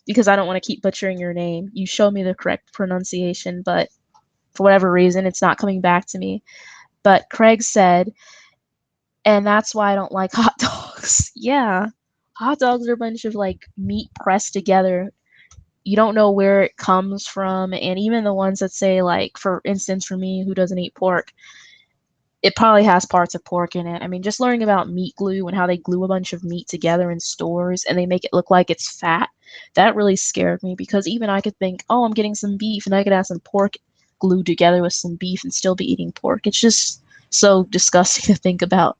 because I don't want to keep butchering your name. You showed me the correct pronunciation, but for whatever reason, it's not coming back to me. But Craig said, and that's why I don't like hot dogs. Yeah, hot dogs are a bunch of like meat pressed together. You don't know where it comes from, and even the ones that say, like, for instance, for me who doesn't eat pork, it probably has parts of pork in it. I mean, just learning about meat glue and how they glue a bunch of meat together in stores and they make it look like it's fat, that really scared me because even I could think, oh, I'm getting some beef and I could have some pork glued together with some beef and still be eating pork. It's just so disgusting to think about.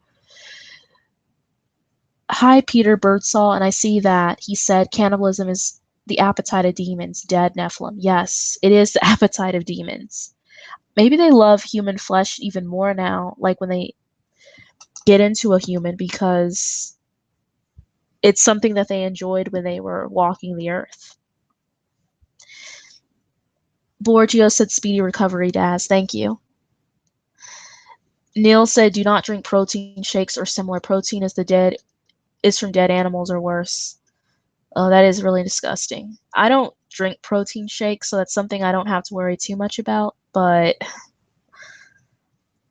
Hi, Peter Birdsall, and I see that he said cannibalism is the appetite of demons, dead Nephilim. Yes, it is the appetite of demons. Maybe they love human flesh even more now, like when they get into a human, because it's something that they enjoyed when they were walking the earth. Borgio said speedy recovery, Dazz. Thank you. Neil said do not drink protein shakes or similar. Protein is from dead animals or worse. Oh, that is really disgusting. I don't drink protein shakes, so that's something I don't have to worry too much about, but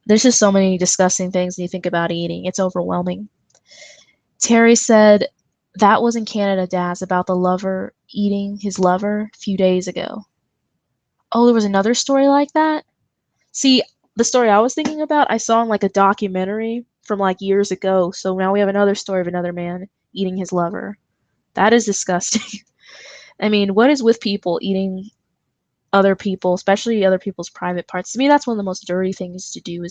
there's just so many disgusting things when you think about eating. It's overwhelming. Terry said that was in Canada, Daz, about the lover eating his lover a few days ago. Oh, there was another story like that? See, the story I was thinking about, I saw in like a documentary from like years ago, so now we have another story of another man eating his lover. That is disgusting. I mean, what is with people eating other people, especially other people's private parts? To me, that's one of the most dirty things to do.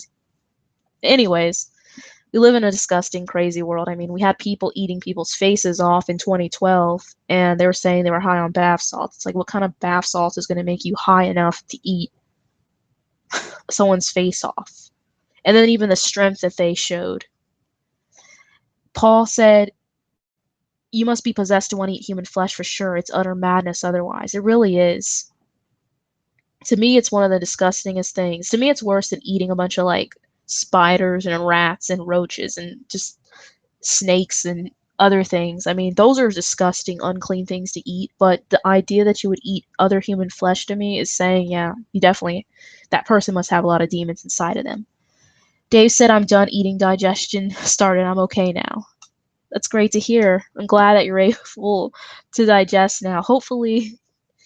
Anyways, we live in a disgusting, crazy world. I mean, we had people eating people's faces off in 2012, and they were saying they were high on bath salts. It's like, what kind of bath salt is going to make you high enough to eat someone's face off? And then even the strength that they showed. Paul said, you must be possessed to want to eat human flesh for sure. It's utter madness otherwise. It really is. To me, it's one of the disgustingest things. To me, it's worse than eating a bunch of like spiders and rats and roaches and just snakes and other things. I mean, those are disgusting, unclean things to eat, but the idea that you would eat other human flesh to me is saying, yeah, you definitely, that person must have a lot of demons inside of them. Dave said, I'm done eating, digestion started, I'm okay now. That's great to hear. I'm glad that you're able to digest now. Hopefully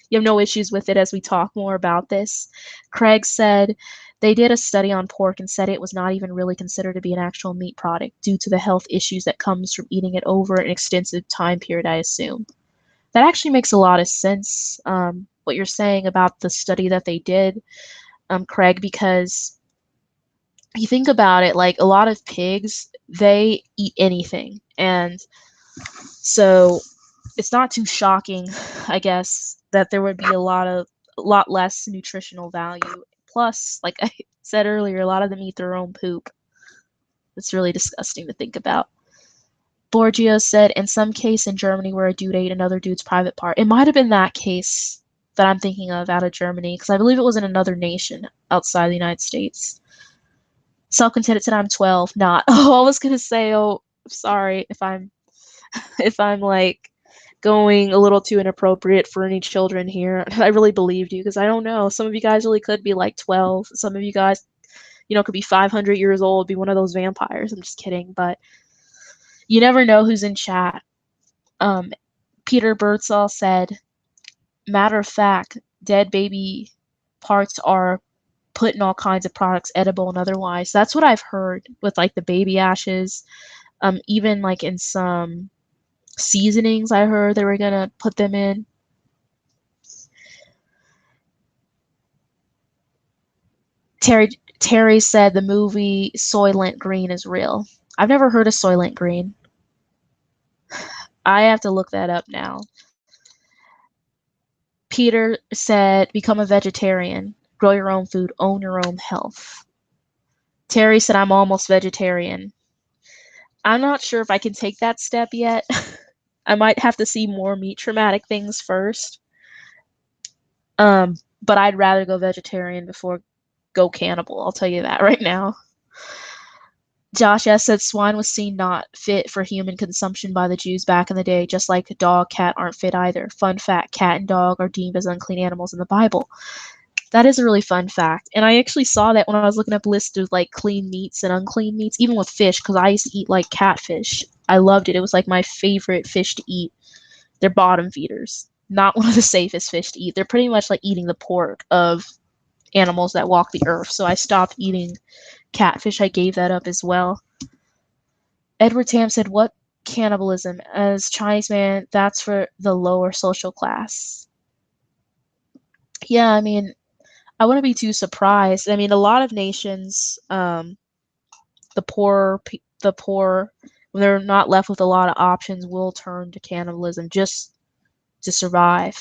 you have no issues with it as we talk more about this. Craig said they did a study on pork and said it was not even really considered to be an actual meat product due to the health issues that comes from eating it over an extensive time period, I assume. That actually makes a lot of sense, what you're saying about the study that they did, Craig, because you think about it, like a lot of pigs, they eat anything. And so it's not too shocking, I guess, that there would be a lot less nutritional value. Plus, like I said earlier, a lot of them eat their own poop. It's really disgusting to think about. Borgia said, in some case in Germany where a dude ate another dude's private part. It might have been that case that I'm thinking of out of Germany, because I believe it was in another nation outside the United States. Self-contented said I'm 12, not. Oh, I was gonna say, oh, sorry if I'm like going a little too inappropriate for any children here. I really believed you because I don't know. Some of you guys really could be like 12. Some of you guys, could be 500 years old, be one of those vampires. I'm just kidding, but you never know who's in chat. Peter Birdsall said, matter of fact, dead baby parts are put in all kinds of products, edible and otherwise. That's what I've heard with like the baby ashes. Even like in some seasonings, I heard they were gonna put them in. Terry said the movie Soylent Green is real. I've never heard of Soylent Green. I have to look that up now. Peter said become a vegetarian, grow your own food, own your own health. Terry said I'm almost vegetarian. I'm not sure if I can take that step yet. I might have to see more meat traumatic things first. But I'd rather go vegetarian before go cannibal. I'll tell you that right now. Josh S. said swine was seen not fit for human consumption by the Jews back in the day, just like dog, cat aren't fit either. Fun fact, cat and dog are deemed as unclean animals in the Bible. That is a really fun fact. And I actually saw that when I was looking up lists of like clean meats and unclean meats, even with fish, because I used to eat like catfish. I loved it. It was like my favorite fish to eat. They're bottom feeders. Not one of the safest fish to eat. They're pretty much like eating the pork of animals that walk the earth. So I stopped eating catfish, I gave that up as well. Edward Tam said, what cannibalism? As Chinese man, that's for the lower social class. Yeah, I mean, I wouldn't be too surprised. I mean, a lot of nations, the poor, when they're not left with a lot of options, will turn to cannibalism just to survive.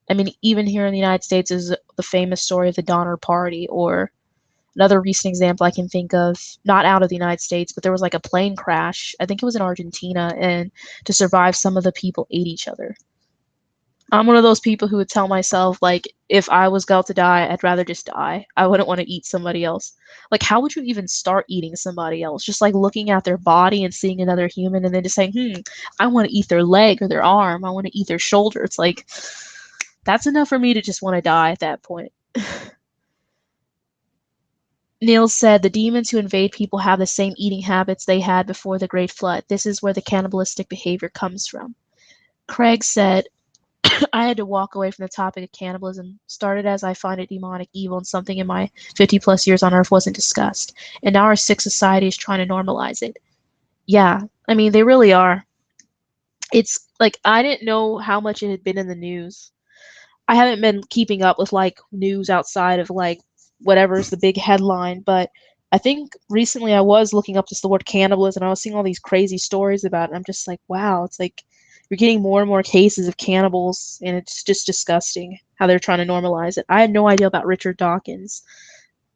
I mean, even here in the United States is the famous story of the Donner Party, or another recent example I can think of, not out of the United States, but there was like a plane crash. I think it was in Argentina, and to survive, some of the people ate each other. I'm one of those people who would tell myself, like, if I was about to die, I'd rather just die. I wouldn't want to eat somebody else. Like, how would you even start eating somebody else? Just like looking at their body and seeing another human and then just saying, I want to eat their leg or their arm. I want to eat their shoulder. It's like, that's enough for me to just want to die at that point. Niels said the demons who invade people have the same eating habits they had before the Great Flood. This is where the cannibalistic behavior comes from. Craig said, I had to walk away from the topic of cannibalism. Started as I find it demonic, evil, and something in my 50 plus years on Earth wasn't discussed. And now our sick society is trying to normalize it. Yeah, I mean, they really are. It's like, I didn't know how much it had been in the news. I haven't been keeping up with like news outside of like whatever's the big headline, but I think recently I was looking up just the word cannibalism and I was seeing all these crazy stories about it. And I'm just like, wow, it's like you're getting more and more cases of cannibals, and it's just disgusting how they're trying to normalize it. I had no idea about Richard Dawkins,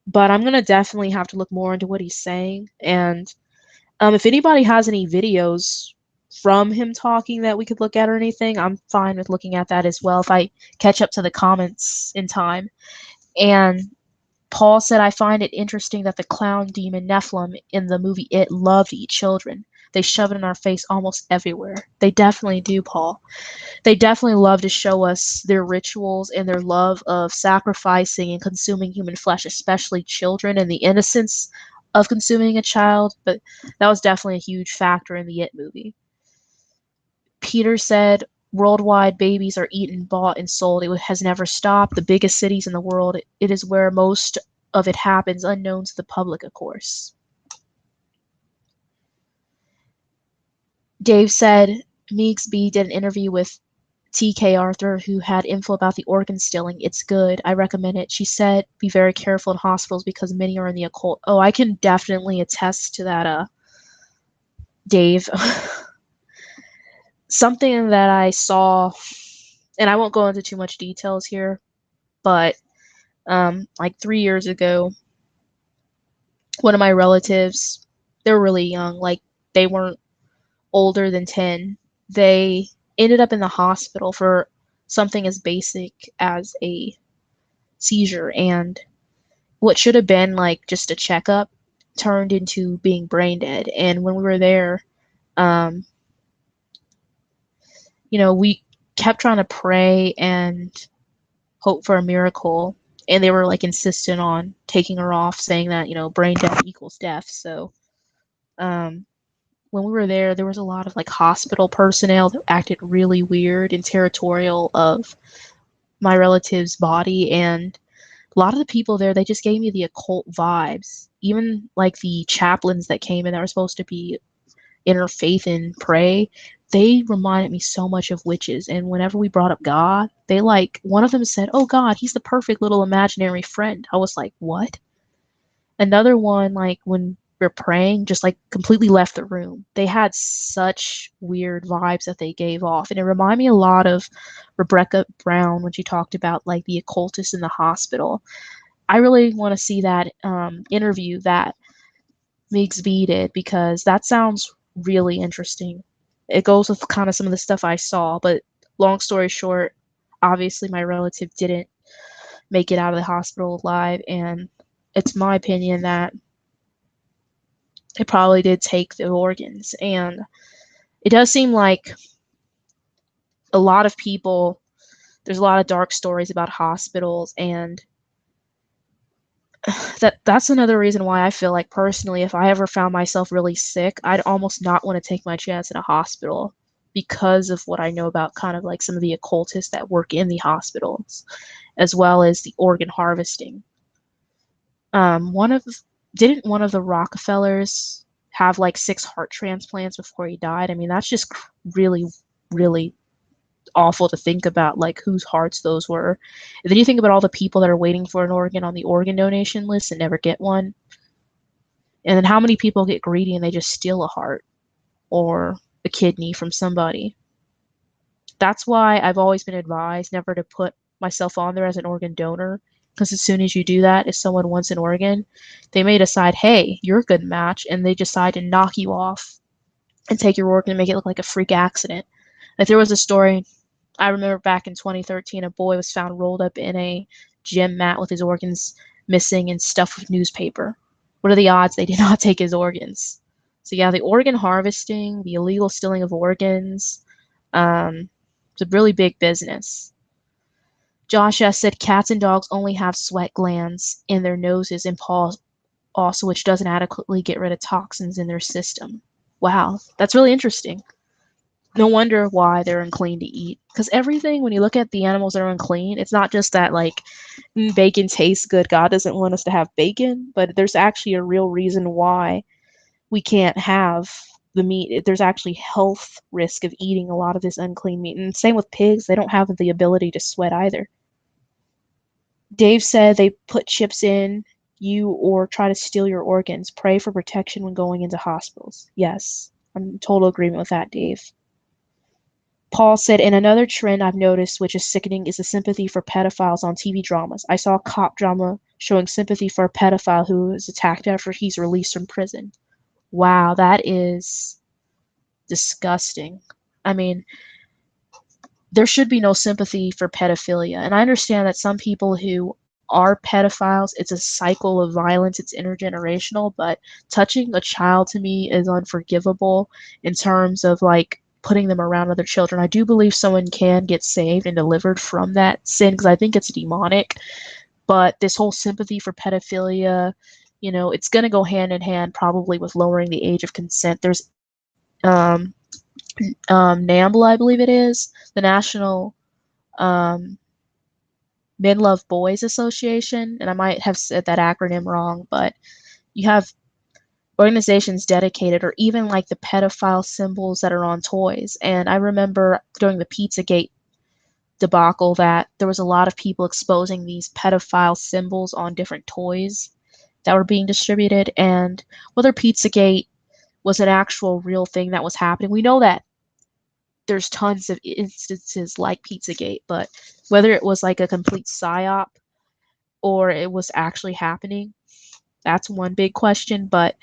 but I'm gonna definitely have to look more into what he's saying. And if anybody has any videos from him talking that we could look at or anything, I'm fine with looking at that as well if I catch up to the comments in time. And Paul said, I find it interesting that the clown demon Nephilim in the movie It love to eat children. They shove it in our face almost everywhere. They definitely do, Paul. They definitely love to show us their rituals and their love of sacrificing and consuming human flesh, especially children, and the innocence of consuming a child. But that was definitely a huge factor in the It movie. Peter said, worldwide babies are eaten, bought, and sold. It has never stopped. The biggest cities in the world, it is where most of it happens, unknown to the public, of course. Dave said, Meeks B did an interview with T.K. Arthur, who had info about the organ stealing. It's good. I recommend it. She said, be very careful in hospitals because many are in the occult. Oh, I can definitely attest to that, Dave. Something that I saw, and I won't go into too much details here, but like 3 years ago, one of my relatives, they were really young, like they weren't older than 10. They ended up in the hospital for something as basic as a seizure, and what should have been like just a checkup turned into being brain dead. And when we were there, we kept trying to pray and hope for a miracle, and they were like insistent on taking her off, saying that brain death equals death. So when we were there was a lot of like hospital personnel that acted really weird and territorial of my relative's body, and a lot of the people there, they just gave me the occult vibes. Even like the chaplains that came in that were supposed to be interfaith and pray, they reminded me so much of witches. And whenever we brought up God, they like, one of them said, oh God, he's the perfect little imaginary friend. I was like, what? Another one, like when we're praying, just like completely left the room. They had such weird vibes that they gave off. And it reminded me a lot of Rebecca Brown when she talked about like the occultists in the hospital. I really want to see that interview that Meeks B did, because that sounds really interesting. It goes with kind of some of the stuff I saw, but long story short, obviously my relative didn't make it out of the hospital alive, and it's my opinion that it probably did take the organs. And it does seem like a lot of people, there's a lot of dark stories about hospitals, and that's another reason why I feel like personally, if I ever found myself really sick, I'd almost not want to take my chance in a hospital, because of what I know about kind of like some of the occultists that work in the hospitals, as well as the organ harvesting. One of Didn't one of the Rockefellers have like 6 heart transplants before he died? I mean, that's just really, really awful to think about, like whose hearts those were. And then you think about all the people that are waiting for an organ on the organ donation list and never get one. And then how many people get greedy and they just steal a heart or a kidney from somebody. That's why I've always been advised never to put myself on there as an organ donor, because as soon as you do that, if someone wants an organ, they may decide, hey, you're a good match, and they decide to knock you off and take your organ and make it look like a freak accident. Like there was a story, I remember back in 2013, a boy was found rolled up in a gym mat with his organs missing and stuffed with newspaper. What are the odds they did not take his organs? So yeah, the organ harvesting, the illegal stealing of organs, it's a really big business. Josh S. said cats and dogs only have sweat glands in their noses and paws also, which doesn't adequately get rid of toxins in their system. Wow, that's really interesting. No wonder why they're unclean to eat. Because everything, when you look at the animals that are unclean, it's not just that, like, bacon tastes good. God doesn't want us to have bacon, but there's actually a real reason why we can't have the meat. There's actually health risk of eating a lot of this unclean meat. And same with pigs, they don't have the ability to sweat either. Dave said they put chips in you or try to steal your organs. Pray for protection when going into hospitals. Yes, I'm in total agreement with that, Dave. Paul said, and another trend I've noticed, which is sickening, is the sympathy for pedophiles on TV dramas. I saw a cop drama showing sympathy for a pedophile who was attacked after he's released from prison. Wow, that is disgusting. I mean, there should be no sympathy for pedophilia. And I understand that some people who are pedophiles, it's a cycle of violence, it's intergenerational, but touching a child to me is unforgivable in terms of like putting them around other children. I do believe someone can get saved and delivered from that sin because I think it's demonic. But this whole sympathy for pedophilia, you know, it's going to go hand in hand probably with lowering the age of consent. There's um, NAMBLA, I believe it is, the National um, Men Love Boys Association, and I might have said that acronym wrong, but you have organizations dedicated, or even like the pedophile symbols that are on toys. And I remember during the Pizzagate debacle that there was a lot of people exposing these pedophile symbols on different toys that were being distributed. And whether Pizzagate was an actual real thing that was happening, we know that there's tons of instances like Pizzagate, but whether it was like a complete psyop or it was actually happening, that's one big question. But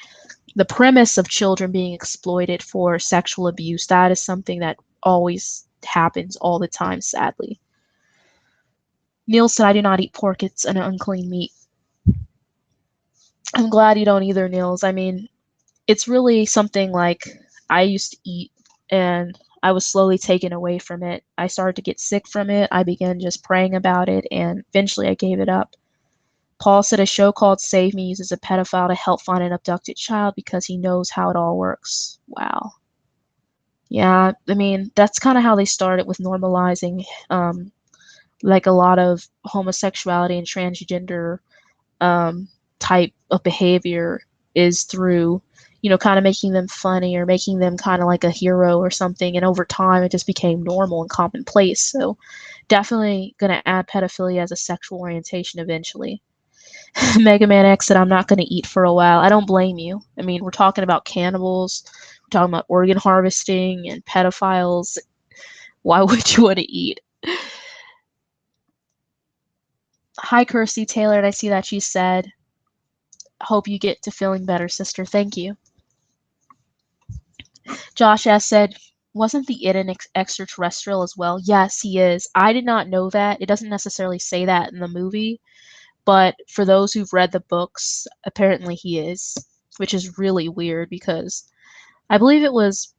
the premise of children being exploited for sexual abuse, that is something that always happens all the time, sadly. Neil said, I do not eat pork, it's an unclean meat. I'm glad you don't either, Niels. I mean, it's really something like I used to eat and I was slowly taken away from it. I started to get sick from it. I began just praying about it and eventually I gave it up. Paul said a show called Save Me uses a pedophile to help find an abducted child because he knows how it all works. Wow. Yeah, I mean, that's kind of how they started with normalizing like a lot of homosexuality and transgender um, type of behavior is through, you know, kind of making them funny or making them kind of like a hero or something. And over time, it just became normal and commonplace. So definitely going to add pedophilia as a sexual orientation eventually. Mega Man X said, I'm not going to eat for a while. I don't blame you. I mean, we're talking about cannibals, we're talking about organ harvesting and pedophiles. Why would you want to eat? Hi, Kirsty Taylor, and I see that you said, hope you get to feeling better, sister. Thank you. Josh S. said, wasn't the it an extraterrestrial as well? Yes, he is. I did not know that. It doesn't necessarily say that in the movie, but for those who've read the books, apparently he is, which is really weird because I believe it was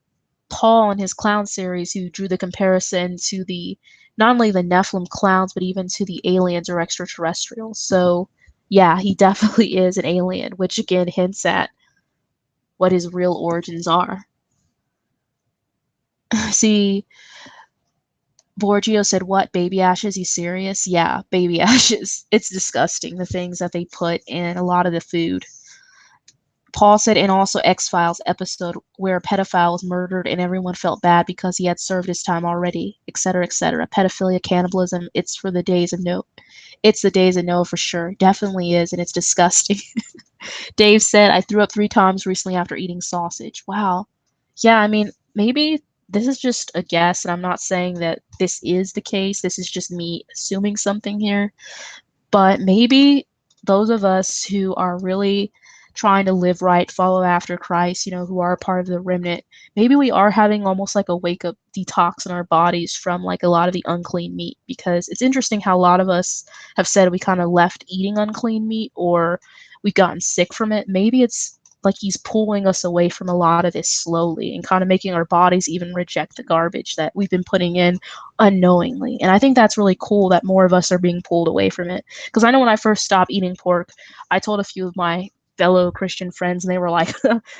Paul in his clown series who drew the comparison to the not only the Nephilim clowns, but even to the aliens or extraterrestrials. So yeah, he definitely is an alien, which again hints at what his real origins are. See, Borgio said, what, baby ashes? You serious? Yeah, baby ashes. It's disgusting, the things that they put in a lot of the food. Paul said, and also X-Files episode where a pedophile was murdered and everyone felt bad because he had served his time already, etc., etc. Pedophilia, cannibalism, it's for the days of no. It's the days of no for sure. Definitely is, and it's disgusting. Dave said, I threw up 3 times recently after eating sausage. Wow. Yeah, I mean, maybe this is just a guess, and I'm not saying that this is the case. This is just me assuming something here. But maybe those of us who are really trying to live right, follow after Christ, who are a part of the remnant, maybe we are having almost like a wake up detox in our bodies from like a lot of the unclean meat. Because it's interesting how a lot of us have said we kind of left eating unclean meat or we've gotten sick from it. Maybe it's like he's pulling us away from a lot of this slowly and kind of making our bodies even reject the garbage that we've been putting in unknowingly. And I think that's really cool that more of us are being pulled away from it. Because I know when I first stopped eating pork, I told a few of my fellow Christian friends, and they were like,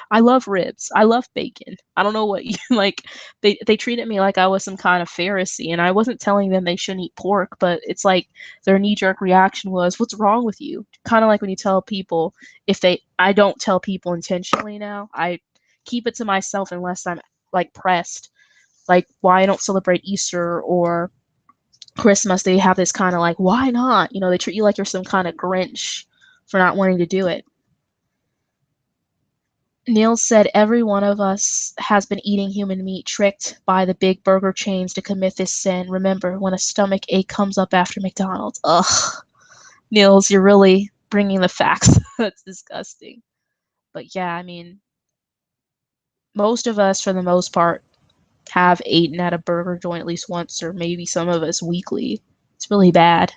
I love ribs. I love bacon. I don't know what you like. They treated me like I was some kind of Pharisee, and I wasn't telling them they shouldn't eat pork, but it's like their knee-jerk reaction was, what's wrong with you? Kind of like when you tell people, I don't tell people intentionally now. I keep it to myself unless I'm like pressed. Like why I don't celebrate Easter or Christmas, they have this kind of like, why not? They treat you like you're some kind of Grinch for not wanting to do it. Neil said every one of us has been eating human meat, tricked by the big burger chains to commit this sin. Remember, when a stomach ache comes up after McDonald's. Ugh. Niels, you're really bringing the facts. That's disgusting. But yeah, I mean, most of us, for the most part, have eaten at a burger joint at least once, or maybe some of us weekly. It's really bad.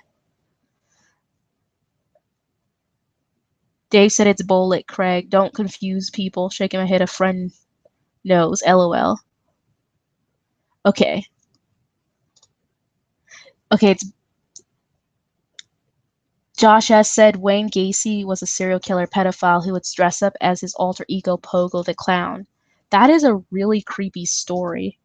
Dave said it's bullet, Craig. Don't confuse people. Shaking my head, a friend knows. LOL. Okay. Okay, it's Josh S. said Wayne Gacy was a serial killer pedophile who would dress up as his alter ego Pogo the Clown. That is a really creepy story.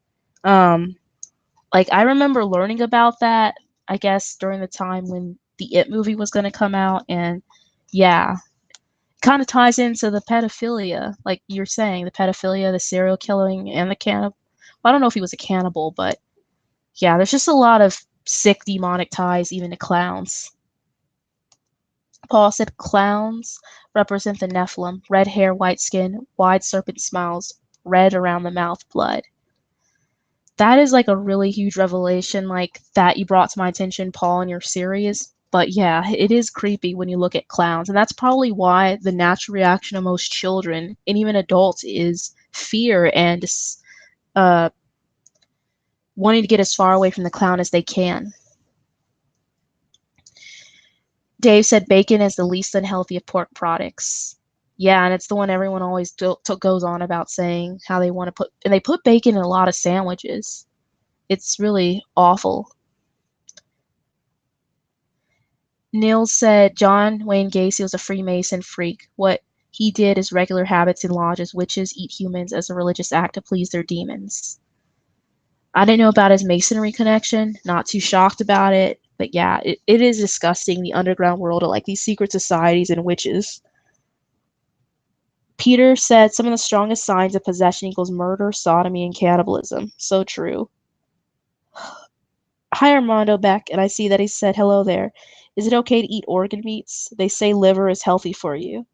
Like I remember learning about that, I guess, during the time when the It movie was going to come out, and yeah, kind of ties into the pedophilia, like you're saying, the pedophilia, the serial killing, and the cannibal. Well, I don't know if he was a cannibal, but yeah, there's just a lot of sick demonic ties even to clowns. Paul said clowns represent the Nephilim, red hair, white skin, wide serpent smiles, red around the mouth, blood. That is like a really huge revelation, like that you brought to my attention, Paul, in your series. But yeah, it is creepy when you look at clowns. And that's probably why the natural reaction of most children and even adults is fear and wanting to get as far away from the clown as they can. Dave said bacon is the least unhealthy of pork products. Yeah, and it's the one everyone always goes on about saying how they want to put, and they put bacon in a lot of sandwiches. It's really awful. Neil said John Wayne Gacy was a Freemason freak. What he did is regular habits in lodges. Witches eat humans as a religious act to please their demons. I didn't know about his masonry connection. Not too shocked about it. But yeah, it is disgusting, the underground world of like these secret societies and witches. Peter said some of the strongest signs of possession equals murder, sodomy, and cannibalism. So true. Hi, Armando Beck, and I see that he said hello there. Is it okay to eat organ meats? They say liver is healthy for you.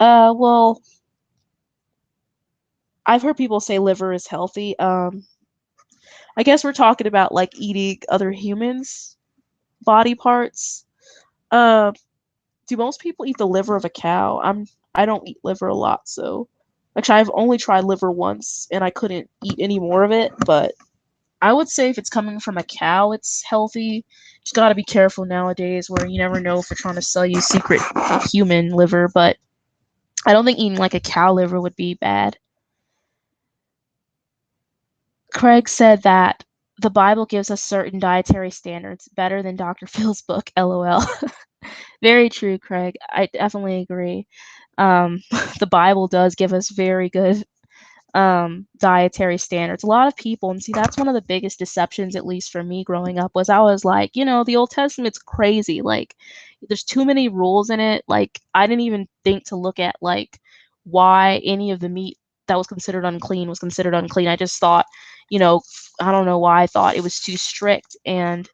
Well, I've heard people say liver is healthy. I guess we're talking about like eating other humans' body parts. Uh, do most people eat the liver of a cow? I don't eat liver a lot, so actually I've only tried liver once and I couldn't eat any more of it, but I would say if it's coming from a cow, it's healthy. Just gotta be careful nowadays where you never know if they're trying to sell you secret human liver, but I don't think eating like a cow liver would be bad. Craig said that the Bible gives us certain dietary standards better than Dr. Phil's book, LOL. Very true, Craig. I definitely agree. The Bible does give us very good dietary standards. A lot of people, and see, that's one of the biggest deceptions, at least for me growing up, was I was like, the Old Testament's crazy. Like, there's too many rules in it. Like, I didn't even think to look at, like, why any of the meat that was considered unclean was considered unclean. I just thought, you know, I don't know why I thought it was too strict. And,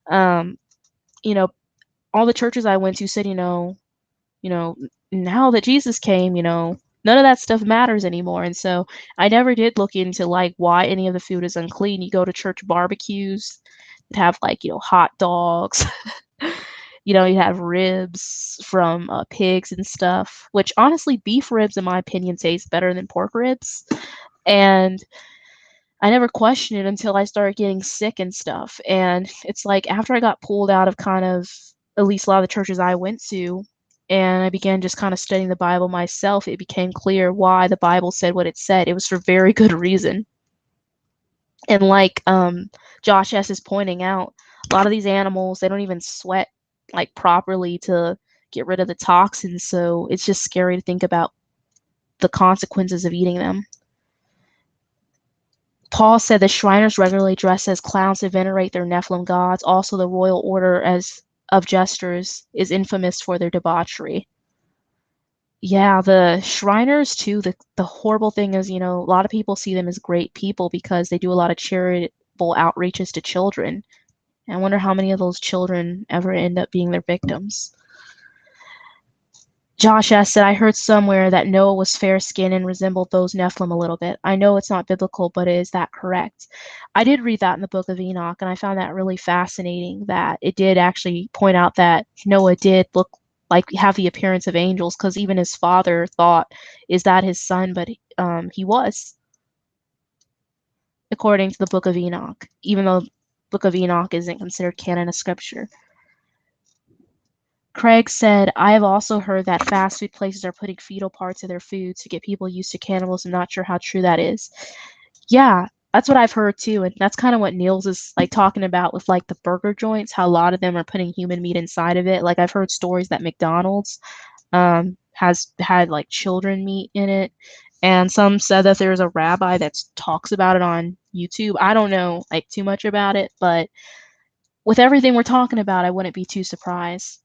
um, you know, all the churches I went to said, you know, now that Jesus came, none of that stuff matters anymore. And so I never did look into like why any of the food is unclean. You go to church barbecues, that have like, hot dogs. You have ribs from pigs and stuff, which honestly, beef ribs, in my opinion, taste better than pork ribs. And I never questioned it until I started getting sick and stuff. And it's like after I got pulled out of kind of at least a lot of the churches I went to, and I began just kind of studying the Bible myself, it became clear why the Bible said what it said. It was for very good reason. And like Josh S is pointing out, a lot of these animals, they don't even sweat like properly to get rid of the toxins, so it's just scary to think about the consequences of eating them. Paul said the Shriners regularly dress as clowns to venerate their Nephilim gods. Also, the royal order of jesters is infamous for their debauchery. Yeah, the Shriners too. The horrible thing is, a lot of people see them as great people because they do a lot of charitable outreaches to children. And I wonder how many of those children ever end up being their victims. Josh S. said, I heard somewhere that Noah was fair-skinned and resembled those Nephilim a little bit. I know it's not biblical, but is that correct? I did read that in the book of Enoch, and I found that really fascinating that it did actually point out that Noah did look like have the appearance of angels, because even his father thought, is that his son? But he was, according to the book of Enoch, even though the book of Enoch isn't considered canon of scripture. Craig said, I have also heard that fast food places are putting fetal parts in their food to get people used to cannibals. I'm not sure how true that is. Yeah, that's what I've heard too. And that's kind of what Niels is like talking about with like the burger joints, how a lot of them are putting human meat inside of it. Like I've heard stories that McDonald's has had like children meat in it. And some said that there's a rabbi that talks about it on YouTube. I don't know like too much about it, but with everything we're talking about, I wouldn't be too surprised.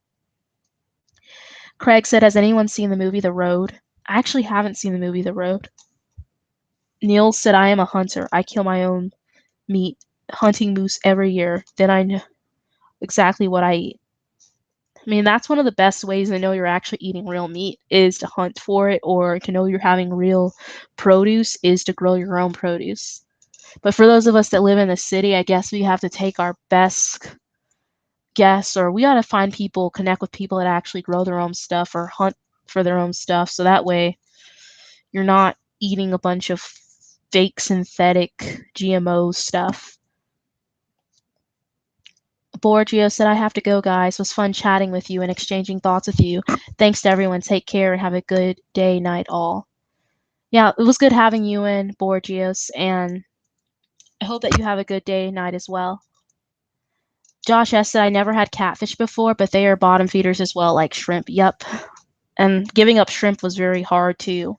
Craig said, has anyone seen the movie The Road? I actually haven't seen the movie The Road. Niels said, I am a hunter. I kill my own meat, hunting moose every year. Then I know exactly what I eat. I mean, that's one of the best ways to know you're actually eating real meat is to hunt for it, or to know you're having real produce is to grow your own produce. But for those of us that live in the city, I guess we have to take our best guess, or we got to find people, connect with people that actually grow their own stuff or hunt for their own stuff. So that way you're not eating a bunch of fake synthetic GMO stuff. Borgio said, I have to go, guys. It was fun chatting with you and exchanging thoughts with you. Thanks to everyone. Take care and have a good day, night, all. Yeah, it was good having you in, Borgios, and I hope that you have a good day, night as well. Josh S. said, I never had catfish before, but they are bottom feeders as well, like shrimp. Yep. And giving up shrimp was very hard, too.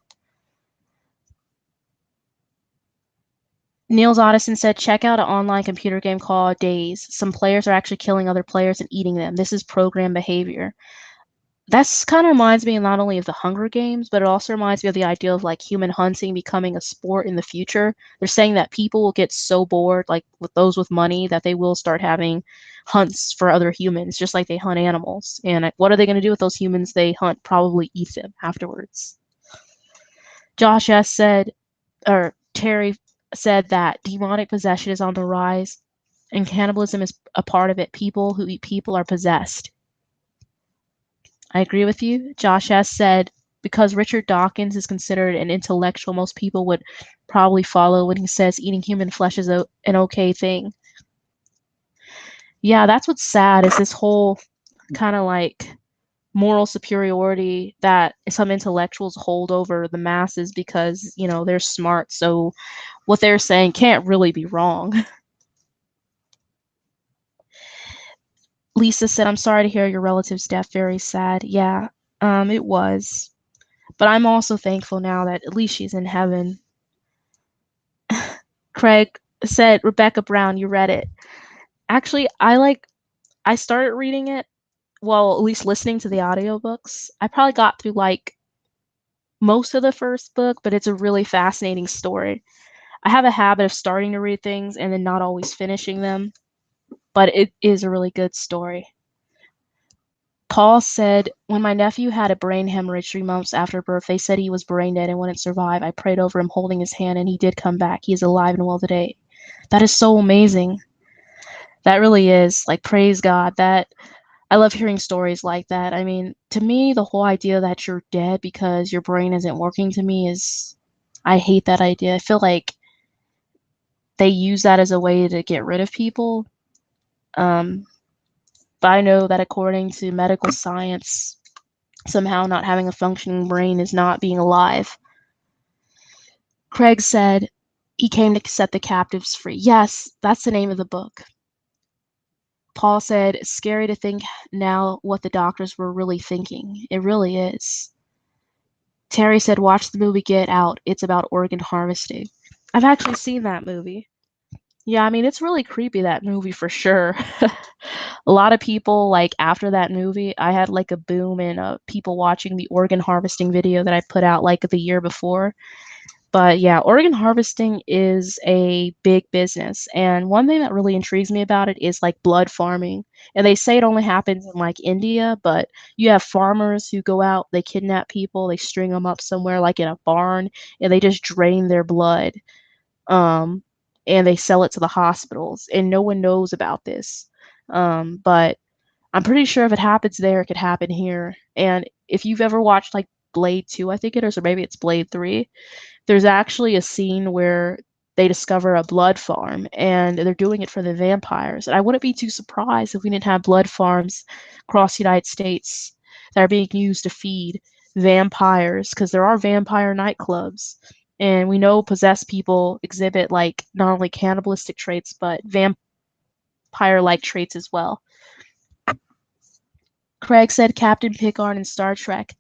Niels Otteson said, check out an online computer game called Dazz. Some players are actually killing other players and eating them. This is program behavior. That's kind of reminds me not only of the Hunger Games, but it also reminds me of the idea of like human hunting becoming a sport in the future. They're saying that people will get so bored, like with those with money, that they will start having hunts for other humans, just like they hunt animals. And what are they going to do with those humans they hunt? Probably eat them afterwards. Josh S. said, or Terry said that demonic possession is on the rise, and cannibalism is a part of it. People who eat people are possessed. I agree with you. Josh S. said, because Richard Dawkins is considered an intellectual, most people would probably follow when he says eating human flesh is an okay thing. Yeah, that's what's sad, is this whole kind of like moral superiority that some intellectuals hold over the masses because, they're smart. So what they're saying can't really be wrong. Lisa said, I'm sorry to hear your relative's death. Very sad. Yeah, it was. But I'm also thankful now that at least she's in heaven. Craig said, Rebecca Brown, you read it. Actually, I started reading it, well, at least listening to the audiobooks. I probably got through like most of the first book, but it's a really fascinating story. I have a habit of starting to read things and then not always finishing them, but it is a really good story. Paul said, when my nephew had a brain hemorrhage 3 months after birth, they said he was brain dead and wouldn't survive. I prayed over him holding his hand, and he did come back. He is alive and well today. That is so amazing. That really is. Like, praise God. That I love hearing stories like that. I mean, to me, the whole idea that you're dead because your brain isn't working to me is, I hate that idea. I feel like they use that as a way to get rid of people. Um, but I know that according to medical science, somehow not having a functioning brain is not being alive. Craig said he came to set the captives free. Yes, that's the name of the book. Paul said, it's scary to think now what the doctors were really thinking. It really is. Terry said, watch the movie Get Out. It's about organ harvesting. I've actually seen that movie. Yeah, I mean, it's really creepy, that movie, for sure. A lot of people, like, after that movie, I had, like, a boom in people watching the organ harvesting video that I put out, like, the year before. But yeah, organ harvesting is a big business. And one thing that really intrigues me about it is like blood farming. And they say it only happens in like India, but you have farmers who go out, they kidnap people, they string them up somewhere like in a barn, and they just drain their blood. Um, and they sell it to the hospitals, and no one knows about this. But I'm pretty sure if it happens there, it could happen here. And if you've ever watched like Blade 2, I think it is, or maybe it's Blade 3, there's actually a scene where they discover a blood farm and they're doing it for the vampires. And I wouldn't be too surprised if we didn't have blood farms across the United States that are being used to feed vampires, because there are vampire nightclubs. And we know possessed people exhibit like not only cannibalistic traits but vampire like traits as well. Craig said Captain Picard in Star Trek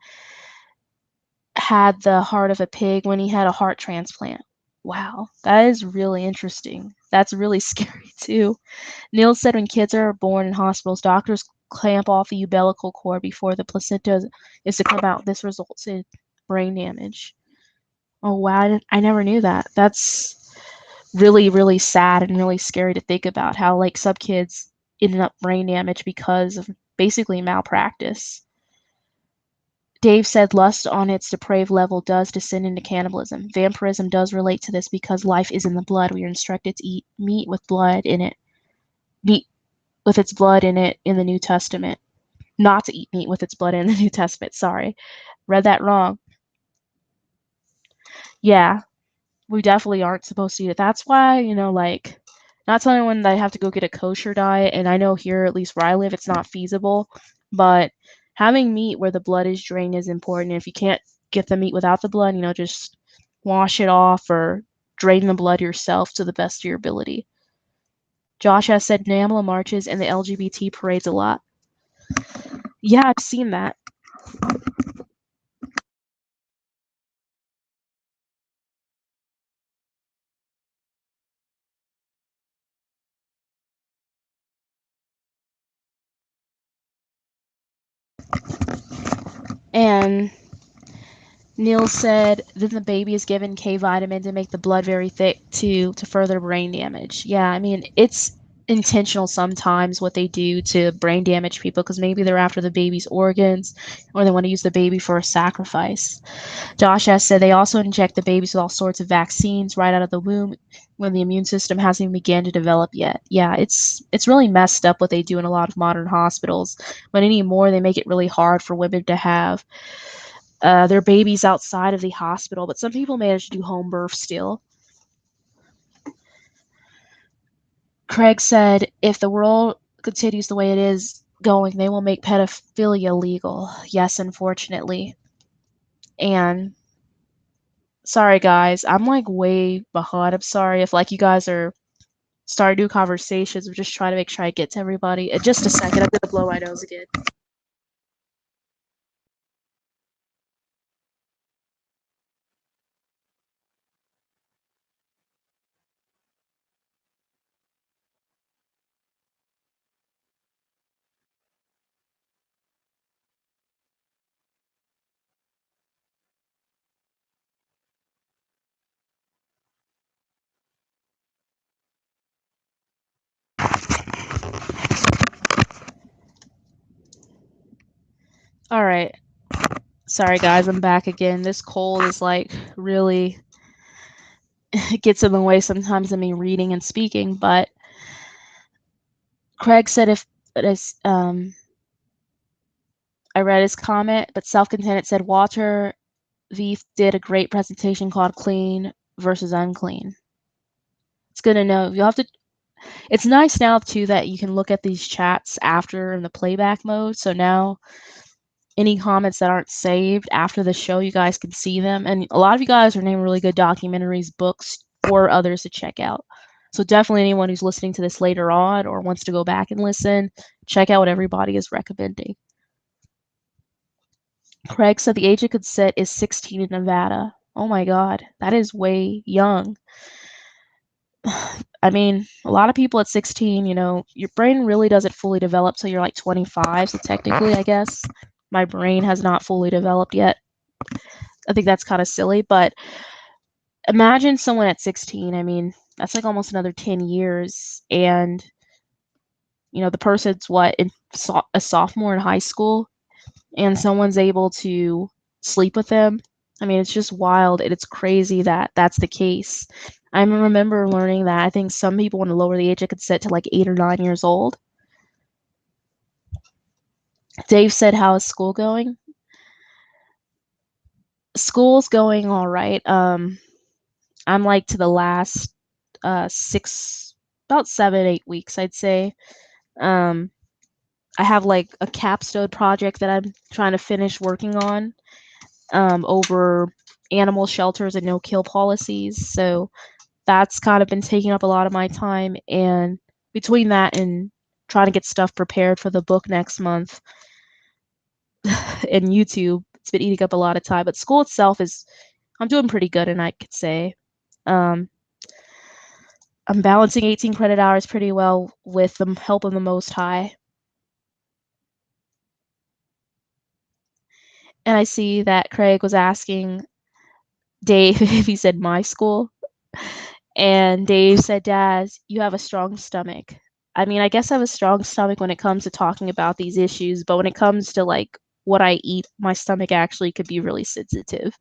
had the heart of a pig when he had a heart transplant. Wow, that is really interesting. That's really scary too. Neil said when kids are born in hospitals, doctors clamp off the umbilical cord before the placenta is to come out. This results in brain damage. Oh wow, I never knew that. That's really, really sad and really scary to think about how like some kids ended up brain damage because of basically malpractice. Dave said lust on its depraved level does descend into cannibalism. Vampirism does relate to this because life is in the blood. We are instructed to eat meat with blood in it. Meat with its blood in it in the New Testament. Not to eat meat with its blood in the New Testament. Sorry. Read that wrong. Yeah, we definitely aren't supposed to eat it. That's why, like, not telling anyone that I have to go get a kosher diet, and I know here, at least where I live, it's not feasible, but having meat where the blood is drained is important. If you can't get the meat without the blood, just wash it off or drain the blood yourself to the best of your ability. Josh has said NAMLA marches and the LGBT parades a lot. Yeah, I've seen that. And Neil said then the baby is given K vitamin to make the blood very thick to further brain damage. Yeah, I mean, it's intentional sometimes what they do to brain damage people because maybe they're after the baby's organs or they want to use the baby for a sacrifice. Josh S. said they also inject the babies with all sorts of vaccines right out of the womb when the immune system hasn't even began to develop yet. Yeah, it's really messed up what they do in a lot of modern hospitals. But anymore, they make it really hard for women to have their babies outside of the hospital, but some people manage to do home birth still. Craig said, if the world continues the way it is going, they will make pedophilia legal. Yes, unfortunately. And sorry, guys, I'm like way behind. I'm sorry if like you guys are starting new conversations. I'm just trying to make sure I get to everybody. In just a second, I'm gonna blow my nose again. All right. Sorry, guys, I'm back again. This cold is like really, it gets in the way sometimes of me reading and speaking. But Craig said if this, I read his comment, but self-contained said Walter V did a great presentation called Clean versus Unclean. It's good to know. You'll have to. It's nice now too that you can look at these chats after in the playback mode. So now any comments that aren't saved after the show, you guys can see them. And a lot of you guys are naming really good documentaries, books for others to check out. So definitely anyone who's listening to this later on or wants to go back and listen, check out what everybody is recommending. Craig said the age of consent is 16 in Nevada. Oh my God, that is way young. I mean, a lot of people at 16, your brain really doesn't fully develop till you're like 25. So technically, I guess my brain has not fully developed yet. I think that's kind of silly, but imagine someone at 16. I mean, that's like almost another 10 years. And, the person's a sophomore in high school, and someone's able to sleep with them. I mean, it's just wild, and it's crazy that that's the case. I remember learning that I think some people want to lower the age of consent to like 8 or 9 years old. Dave said, "How is school going?" School's going all right. I'm like to the last about 7-8 weeks, I'd say. Um, I have like a capstone project that I'm trying to finish working on over animal shelters and no-kill policies. So that's kind of been taking up a lot of my time. And between that and trying to get stuff prepared for the book next month and YouTube, it's been eating up a lot of time. But school itself I'm doing pretty good, and I could say. Um, I'm balancing 18 credit hours pretty well with the help of the Most High. And I see that Craig was asking Dave if he said my school. And Dave said, Dazz, you have a strong stomach. I mean, I guess I have a strong stomach when it comes to talking about these issues, but when it comes to like what I eat, my stomach actually could be really sensitive.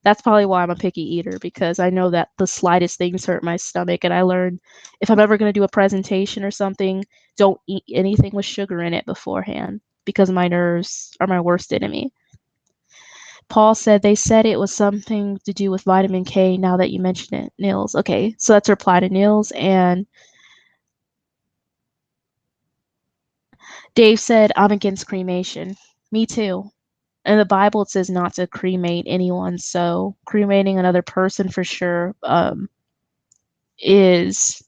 That's probably why I'm a picky eater, because I know that the slightest things hurt my stomach. And I learned if I'm ever going to do a presentation or something, don't eat anything with sugar in it beforehand, because my nerves are my worst enemy. Paul said they said it was something to do with vitamin K now that you mention it, Nils. Okay, so that's a reply to Nils. And Dave said, I'm against cremation. Me too. In the Bible, it says not to cremate anyone, so cremating another person for sure is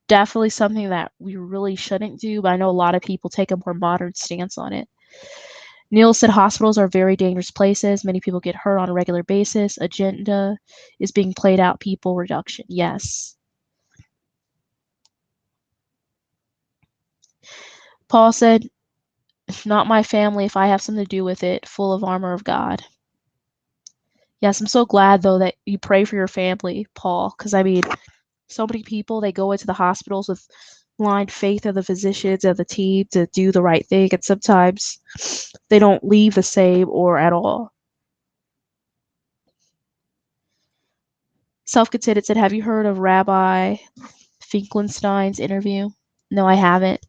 definitely something that we really shouldn't do, but I know a lot of people take a more modern stance on it. Neil said hospitals are very dangerous places. Many people get hurt on a regular basis. Agenda is being played out. People reduction. Yes. Paul said, not my family if I have something to do with it. Full of armor of God. Yes, I'm so glad though that you pray for your family, Paul, because I mean, so many people, they go into the hospitals with blind faith of the physicians and the team to do the right thing, and sometimes they don't leave the same or at all. Self-contented said, have you heard of Rabbi Finkelstein's interview? No, I haven't.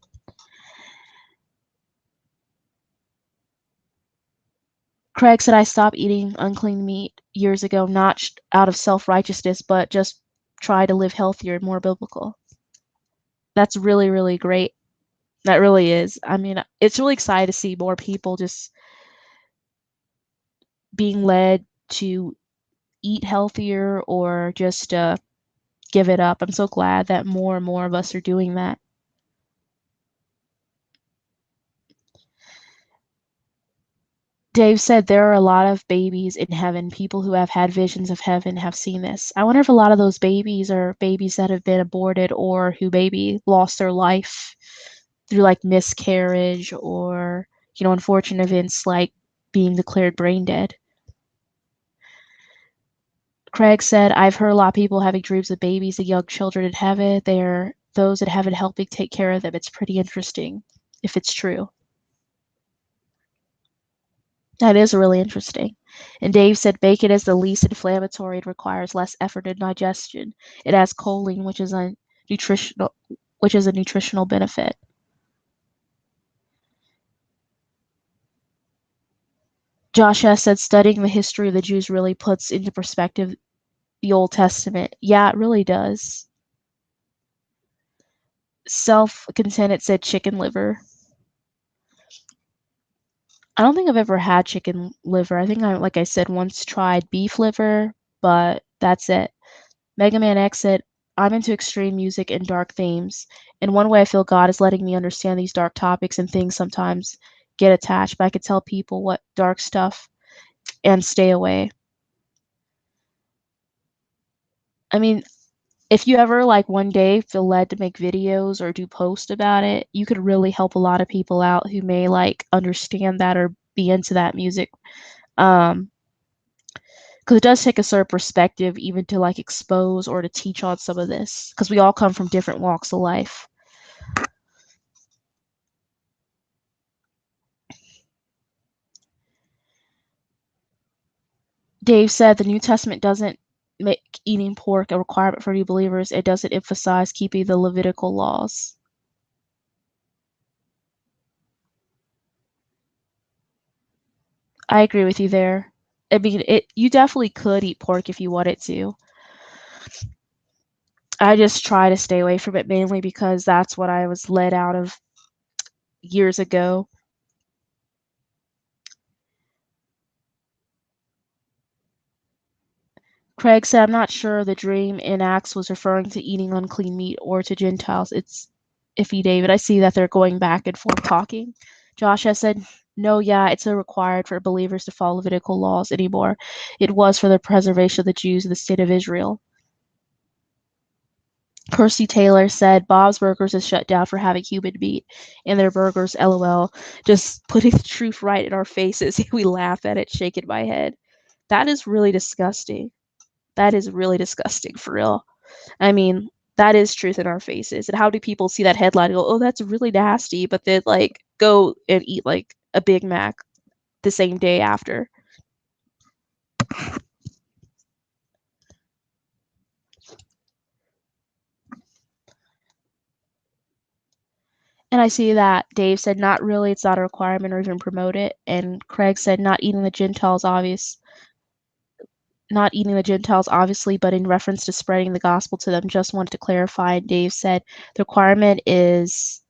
Craig said, I stopped eating unclean meat years ago, not out of self-righteousness, but just try to live healthier and more biblical. That's really, really great. That really is. I mean, it's really exciting to see more people just being led to eat healthier or just give it up. I'm so glad that more and more of us are doing that. Dave said there are a lot of babies in heaven. People who have had visions of heaven have seen this. I wonder if a lot of those babies are babies that have been aborted or who maybe lost their life through like miscarriage or, unfortunate events like being declared brain dead. Craig said, I've heard a lot of people having dreams of babies and young children in heaven. They're those in heaven helping take care of them. It's pretty interesting if it's true. That is really interesting. And Dave said bacon is the least inflammatory and requires less effort in digestion. It has choline, nutritional which is a nutritional benefit. Josh S. said studying the history of the Jews really puts into perspective the Old Testament. Yeah, it really does. Self-contented said chicken liver. I don't think I've ever had chicken liver. I think like I said, once tried beef liver, but that's it. Mega Man X said, I'm into extreme music and dark themes. In one way, I feel God is letting me understand these dark topics and things sometimes get attached, but I could tell people what dark stuff and stay away. I mean, if you ever like one day feel led to make videos or do posts about it, you could really help a lot of people out who may like understand that or be into that music. Because it does take a certain perspective even to like expose or to teach on some of this, because we all come from different walks of life. Dave said the New Testament doesn't make eating pork a requirement for new believers. It doesn't emphasize keeping the Levitical laws. I agree with you there. I mean, you definitely could eat pork if you wanted to. I just try to stay away from it mainly because that's what I was led out of years ago. Craig said, I'm not sure the dream in Acts was referring to eating unclean meat or to Gentiles. It's iffy, David. I see that they're going back and forth talking. Josh has said, no, yeah, it's a required for believers to follow Levitical laws anymore. It was for the preservation of the Jews in the state of Israel. Percy Taylor said, Bob's Burgers is shut down for having human meat in their burgers, lol. Just putting the truth right in our faces. We laugh at it, shaking my head. That is really disgusting. That is really disgusting, for real. I mean, that is truth in our faces. And how do people see that headline and go, oh, that's really nasty, but then like go and eat like a Big Mac the same day after? And I see that Dave said, not really, it's not a requirement or even promote it. And Craig said, not eating the Gentiles, obviously, but in reference to spreading the gospel to them. Just wanted to clarify. Dave said the requirement is.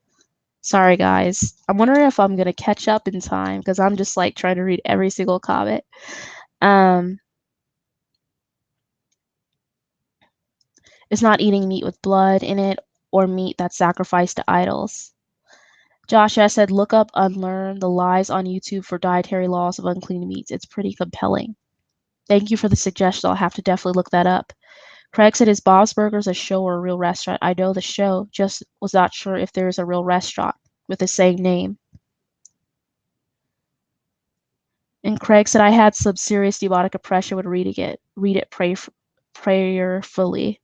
Sorry, guys. I'm wondering if I'm gonna catch up in time because I'm just like trying to read every single comment. Um, it's not eating meat with blood in it or meat that's sacrificed to idols. Josh S. said, look up Unlearn the Lies on YouTube for dietary laws of unclean meats. It's pretty compelling. Thank you for the suggestion. I'll have to definitely look that up. Craig said, is Bob's Burgers a show or a real restaurant? I know the show, just was not sure if there's a real restaurant with the same name. And Craig said, I had some serious demonic oppression when reading it. Read it prayerfully.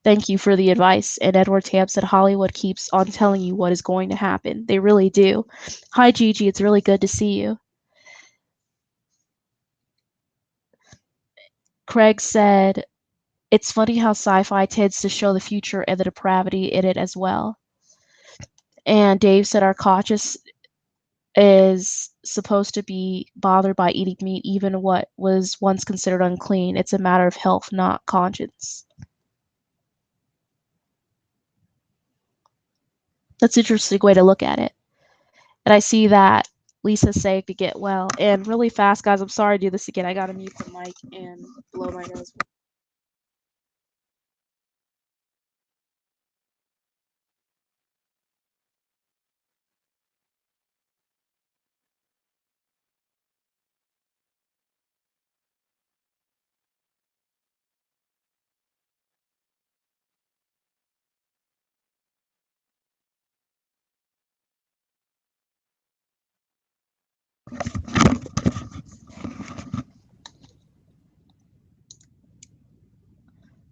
Thank you for the advice. And Edward Tam said, Hollywood keeps on telling you what is going to happen. They really do. Hi, Gigi. It's really good to see you. Craig said, it's funny how sci-fi tends to show the future and the depravity in it as well. And Dave said, our conscious is supposed to be bothered by eating meat, even what was once considered unclean. It's a matter of health, not conscience. That's an interesting way to look at it. And I see that Lisa's saying to get well. And really fast, guys, I'm sorry to do this again. I gotta mute the mic and blow my nose.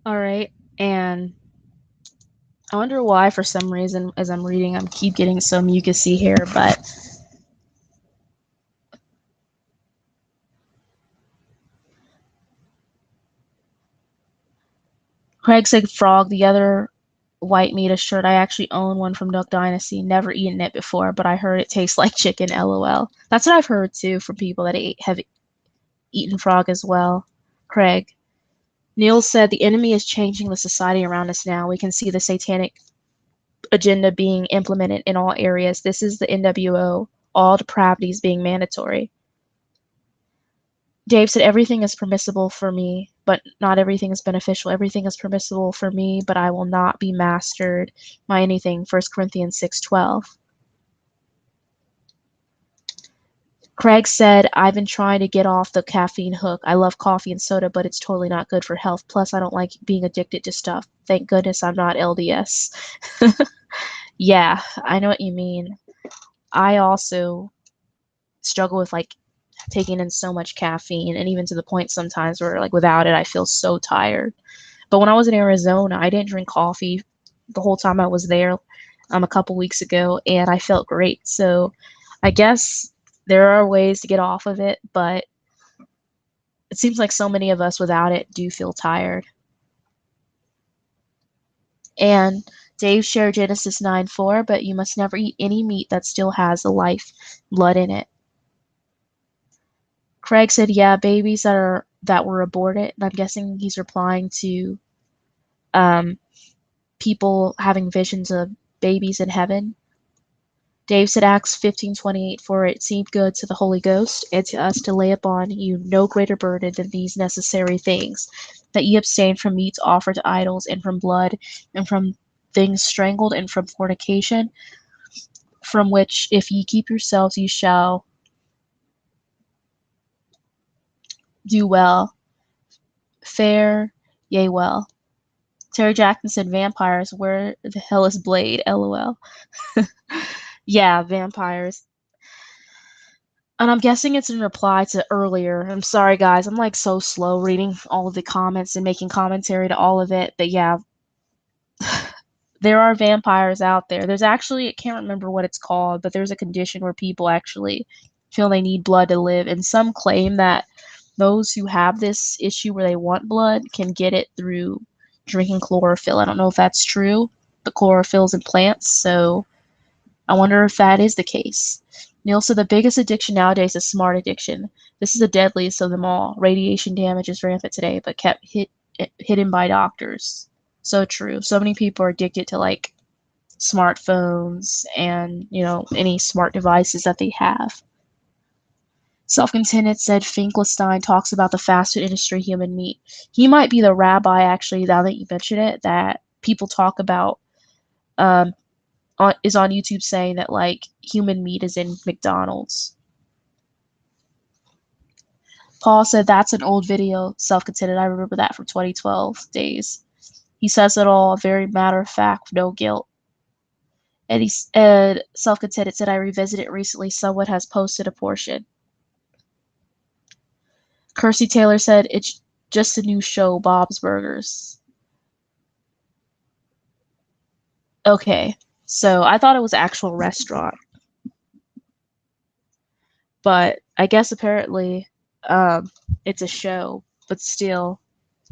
All right, and I wonder why, for some reason, as I'm reading, I keep getting so mucusy here, but Craig said frog, the other white meat, a shirt. I actually own one from Duck Dynasty. Never eaten it before, but I heard it tastes like chicken, lol. That's what I've heard too from people that have eaten frog as well. Craig. Neil said the enemy is changing the society around us now. We can see the satanic agenda being implemented in all areas. This is the NWO, all depravities being mandatory. Dave said everything is permissible for me, but not everything is beneficial. Everything is permissible for me, but I will not be mastered by anything. 1 Corinthians 6:12. Craig said, I've been trying to get off the caffeine hook. I love coffee and soda, but it's totally not good for health. Plus, I don't like being addicted to stuff. Thank goodness I'm not LDS. Yeah, I know what you mean. I also struggle with like taking in so much caffeine, and even to the point sometimes where like without it I feel so tired. But when I was in Arizona, I didn't drink coffee the whole time I was there a couple weeks ago, and I felt great. So I guess there are ways to get off of it, but it seems like so many of us without it do feel tired. And Dave shared Genesis 9:4, but you must never eat any meat that still has the life blood in it. Craig said, yeah, babies that were aborted, and I'm guessing he's replying to people having visions of babies in heaven. Dave said, Acts 15:28, for it seemed good to the Holy Ghost and to us to lay upon you no greater burden than these necessary things, that ye abstain from meats offered to idols, and from blood, and from things strangled, and from fornication, from which if ye keep yourselves, ye shall do well, fare yea well. Terry Jackson said, vampires, where the hell is Blade? LOL. Yeah, vampires. And I'm guessing it's in reply to earlier. I'm sorry, guys. I'm like so slow reading all of the comments and making commentary to all of it. But yeah, there are vampires out there. There's actually, I can't remember what it's called, but there's a condition where people actually feel they need blood to live. And some claim that those who have this issue where they want blood can get it through drinking chlorophyll. I don't know if that's true, but chlorophyll's in plants, so I wonder if that is the case. Neil said the biggest addiction nowadays is smart addiction. This is the deadliest of them all. Radiation damage is rampant today, but kept hidden by doctors. So true. So many people are addicted to like smartphones and, any smart devices that they have. Self-Contented said Finkelstein talks about the fast food industry, human meat. He might be the rabbi, actually, now that you mention it, that people talk about, is on YouTube saying that, like, human meat is in McDonald's. Paul said that's an old video, Self-Contented. I remember that from 2012 days. He says it all, very matter of fact, no guilt. And Self-Contented said, I revisited recently. Someone has posted a portion. Kirsty Taylor said, it's just a new show, Bob's Burgers. Okay, so I thought it was an actual restaurant. But I guess apparently it's a show, but still,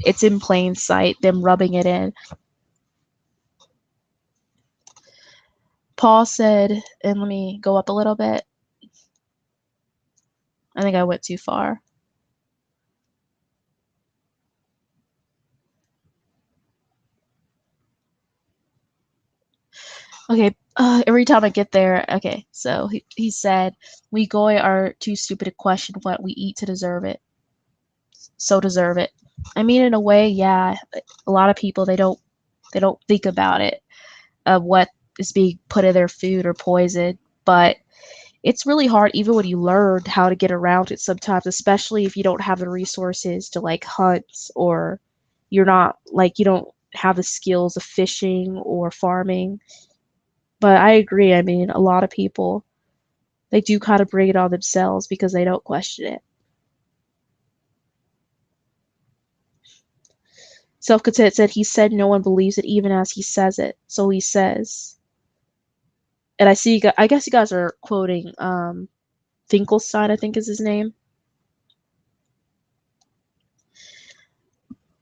it's in plain sight, them rubbing it in. Paul said, and let me go up a little bit. I think I went too far. Okay, every time I get there, okay, so he said, we goy are too stupid to question what we eat to deserve it. So deserve it. I mean, in a way, yeah, a lot of people, they don't think about it, of what is being put in their food or poison, but it's really hard even when you learn how to get around it sometimes, especially if you don't have the resources to like hunt, or you don't have the skills of fishing or farming. But I agree. I mean, a lot of people, they do kind of bring it on themselves because they don't question it. Self-Content said he said no one believes it even as he says it. So he says. And I guess you guys are quoting Finkelstein, I think is his name.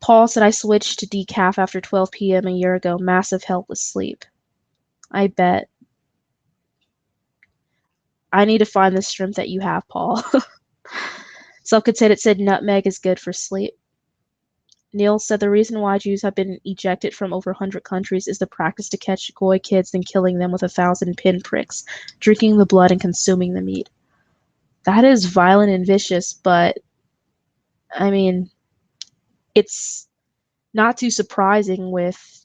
Paul said, I switched to decaf after 12 p.m. a year ago. Massive help with sleep. I bet. I need to find the shrimp that you have, Paul. Self-contained said nutmeg is good for sleep. Neil said the reason why Jews have been ejected from over 100 countries is the practice to catch Goy kids and killing them with 1,000 pinpricks, drinking the blood and consuming the meat. That is violent and vicious, but I mean, it's not too surprising with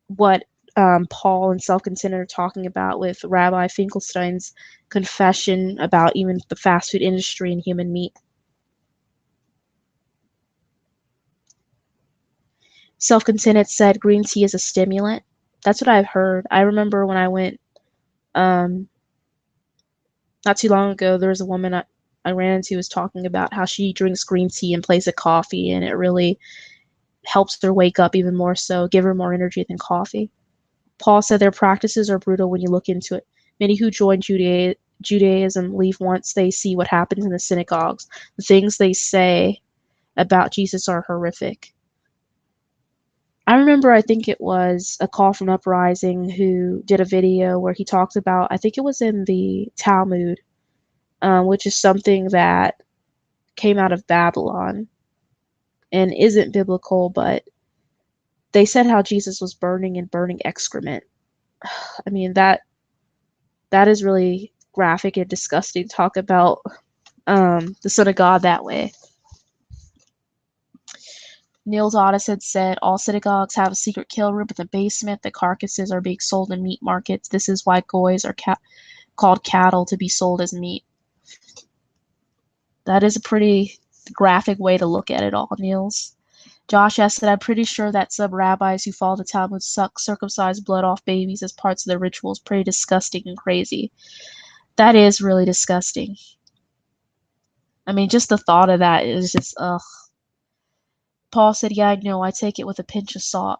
what Paul and Self-Contained are talking about with Rabbi Finkelstein's confession about even the fast food industry and human meat. Self-Contained said green tea is a stimulant. That's what I've heard. I remember when I went not too long ago, there was a woman I ran into who was talking about how she drinks green tea in place of coffee, and it really helps her wake up even more so, give her more energy than coffee. Paul said their practices are brutal when you look into it. Many who join Judaism leave once they see what happens in the synagogues. The things they say about Jesus are horrific. I remember, I think it was a Call from Uprising who did a video where he talked about, I think it was in the Talmud, which is something that came out of Babylon and isn't biblical, but they said how Jesus was burning excrement. I mean, that is really graphic and disgusting to talk about the Son of God that way. Niels Otis had said all synagogues have a secret kill room in the basement. The carcasses are being sold in meat markets. This is why goys are called cattle, to be sold as meat. That is a pretty graphic way to look at it all, Niels. Josh S. said, I'm pretty sure that some rabbis who follow the Talmud suck circumcised blood off babies as parts of their rituals. Pretty disgusting and crazy. That is really disgusting. I mean, just the thought of that is just, ugh. Paul said, yeah, I know. I take it with a pinch of salt.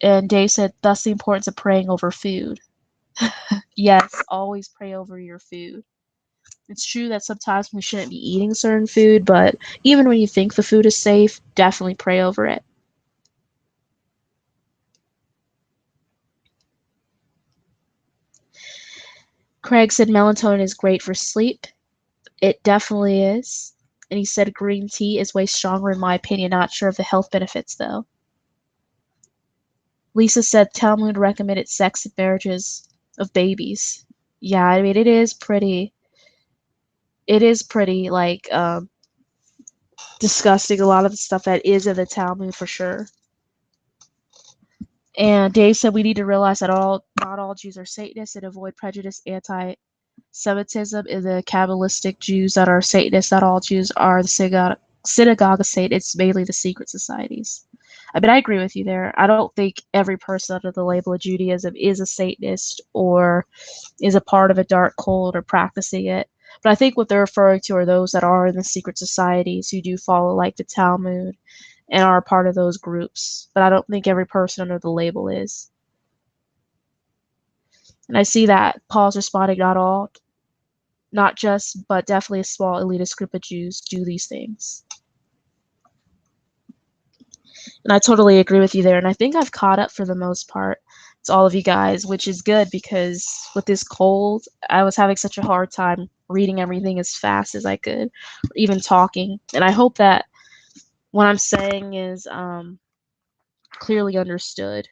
And Dave said, thus the importance of praying over food. Yes, always pray over your food. It's true that sometimes we shouldn't be eating certain food, but even when you think the food is safe, definitely pray over it. Craig said melatonin is great for sleep. It definitely is. And he said green tea is way stronger in my opinion. Not sure of the health benefits though. Lisa said Talmud recommended sex in marriages of babies. Yeah, I mean it is pretty like disgusting, a lot of the stuff that is in the Talmud for sure. And Dave said we need to realize that not all Jews are Satanists and avoid prejudice, anti-Semitism in the Kabbalistic Jews that are Satanists. Not all Jews are the synagogue of Satan. It's mainly the secret societies. I mean, I agree with you there. I don't think every person under the label of Judaism is a Satanist or is a part of a dark cult or practicing it. But I think what they're referring to are those that are in the secret societies who do follow like the Talmud and are a part of those groups. But I don't think every person under the label is. And I see that Paul's responding, not just, but definitely a small elitist group of Jews do these things. And I totally agree with you there. And I think I've caught up for the most part to all of you guys, which is good because with this cold, I was having such a hard time reading everything as fast as I could, even talking. And I hope that what I'm saying is clearly understood.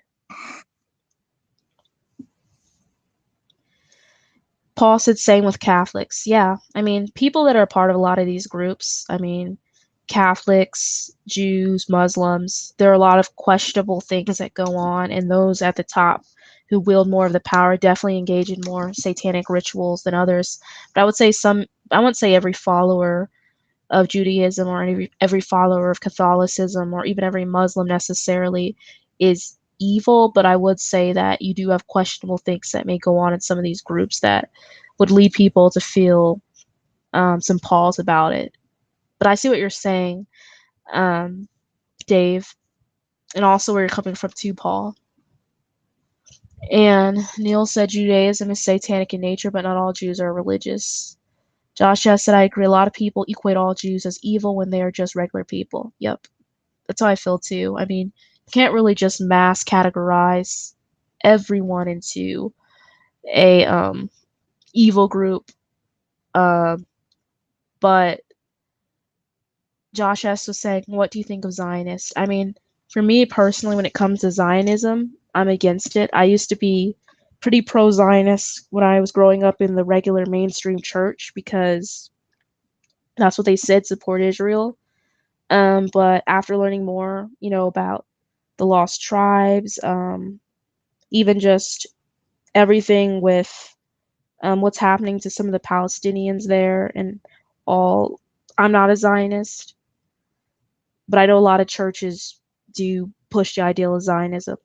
Paul said same with Catholics. Yeah, I mean, people that are part of a lot of these groups, I mean, Catholics, Jews, Muslims, there are a lot of questionable things that go on, and those at the top who wield more of the power definitely engage in more satanic rituals than others. But I would say I wouldn't say every follower of Judaism or every follower of Catholicism or even every Muslim necessarily is evil, but I would say that you do have questionable things that may go on in some of these groups that would lead people to feel some pause about it. But I see what you're saying, Dave, and also where you're coming from too, Paul. And Neil said Judaism is satanic in nature, but not all Jews are religious. Josh said, I agree. A lot of people equate all Jews as evil when they are just regular people. Yep. That's how I feel too. I mean, you can't really just mass categorize everyone into a evil group. Um, but Josh S was saying, "What do you think of Zionists?" I mean, for me personally, when it comes to Zionism, I'm against it. I used to be pretty pro-Zionist when I was growing up in the regular mainstream church because that's what they said, support Israel. But after learning more, about the lost tribes, even just everything with what's happening to some of the Palestinians there and all, I'm not a Zionist, but I know a lot of churches do push the ideal of Zionism.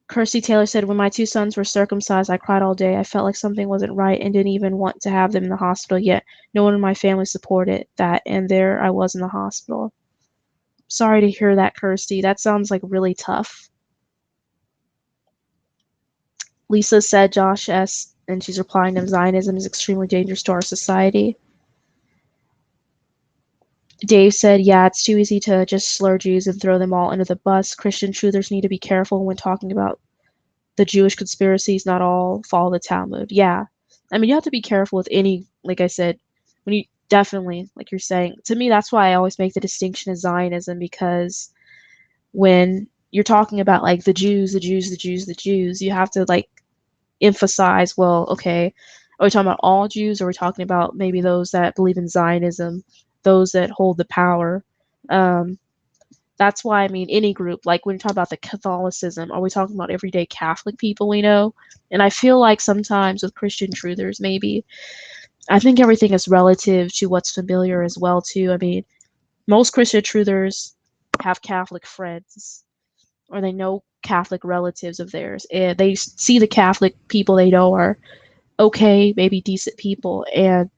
Kirsty Taylor said, "When my two sons were circumcised, I cried all day. I felt like something wasn't right and didn't even want to have them in the hospital, yet no one in my family supported that, and there I was in the hospital." Sorry to hear that, Kirsty. That sounds like really tough. Lisa said, Josh S., and she's replying to him, "Zionism is extremely dangerous to our society." Dave said, "Yeah, it's too easy to just slur Jews and throw them all under the bus. Christian truthers need to be careful when talking about the Jewish conspiracies, not all follow the Talmud." Yeah. I mean, you have to be careful with any, like I said, when you definitely, like you're saying, to me, that's why I always make the distinction of Zionism, because when you're talking about like the Jews, the Jews, the Jews, the Jews, you have to like emphasize, well, okay, are we talking about all Jews, or are we talking about maybe those that believe in Zionism, those that hold the power? Um, that's why, I mean, any group, like when you talk about the Catholicism, are we talking about everyday Catholic people we know? And I feel like sometimes with Christian truthers, maybe, I think everything is relative to what's familiar as well, too. I mean, most Christian truthers have Catholic friends, or they know Catholic relatives of theirs, and they see the Catholic people they know are okay, maybe decent people, and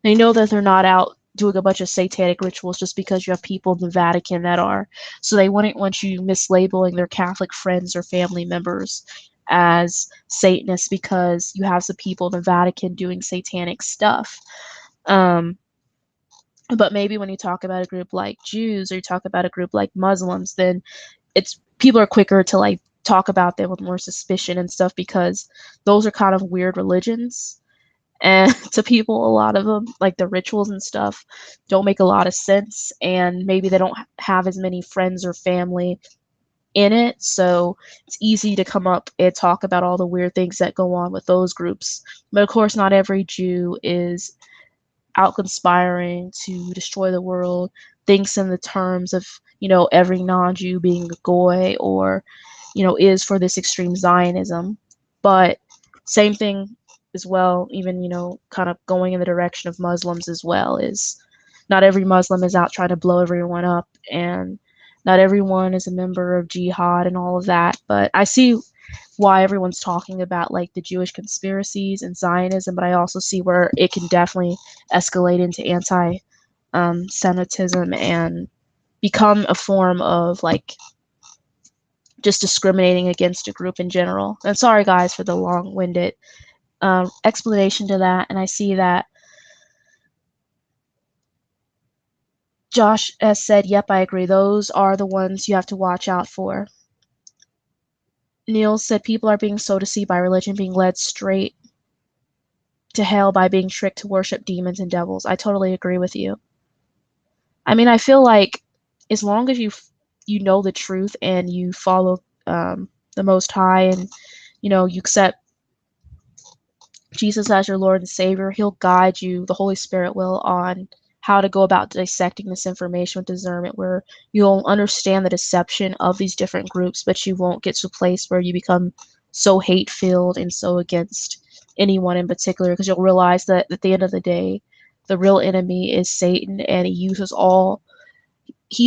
they know that they're not out doing a bunch of satanic rituals just because you have people in the Vatican that are. So they wouldn't want you mislabeling their Catholic friends or family members as Satanists because you have some people in the Vatican doing satanic stuff. Um, but maybe when you talk about a group like Jews, or you talk about a group like Muslims, then it's people are quicker to like talk about them with more suspicion and stuff, because those are kind of weird religions, and to people, a lot of them, like the rituals and stuff, don't make a lot of sense, and maybe they don't have as many friends or family in it, so it's easy to come up and talk about all the weird things that go on with those groups. But of course, not every Jew is out conspiring to destroy the world, thinks in the terms of, every non-Jew being a goy, or, is for this extreme Zionism. But same thing as well, even, kind of going in the direction of Muslims as well, is not every Muslim is out trying to blow everyone up, and not everyone is a member of jihad and all of that. But I see why everyone's talking about like the Jewish conspiracies and Zionism, but I also see where it can definitely escalate into anti-Semitism and become a form of like just discriminating against a group in general. And sorry, guys, for the long-winded explanation to that. And I see that Josh S. said, "Yep, I agree. Those are the ones you have to watch out for." Neil said, "People are being so deceived by religion, being led straight to hell by being tricked to worship demons and devils." I totally agree with you. I mean, I feel like as long as you know the truth and you follow the Most High, and you accept Jesus as your Lord and Savior, He'll guide you. The Holy Spirit will, on how to go about dissecting this information with discernment, where you'll understand the deception of these different groups, but you won't get to a place where you become so hate-filled and so against anyone in particular, because you'll realize that at the end of the day, the real enemy is Satan, and he's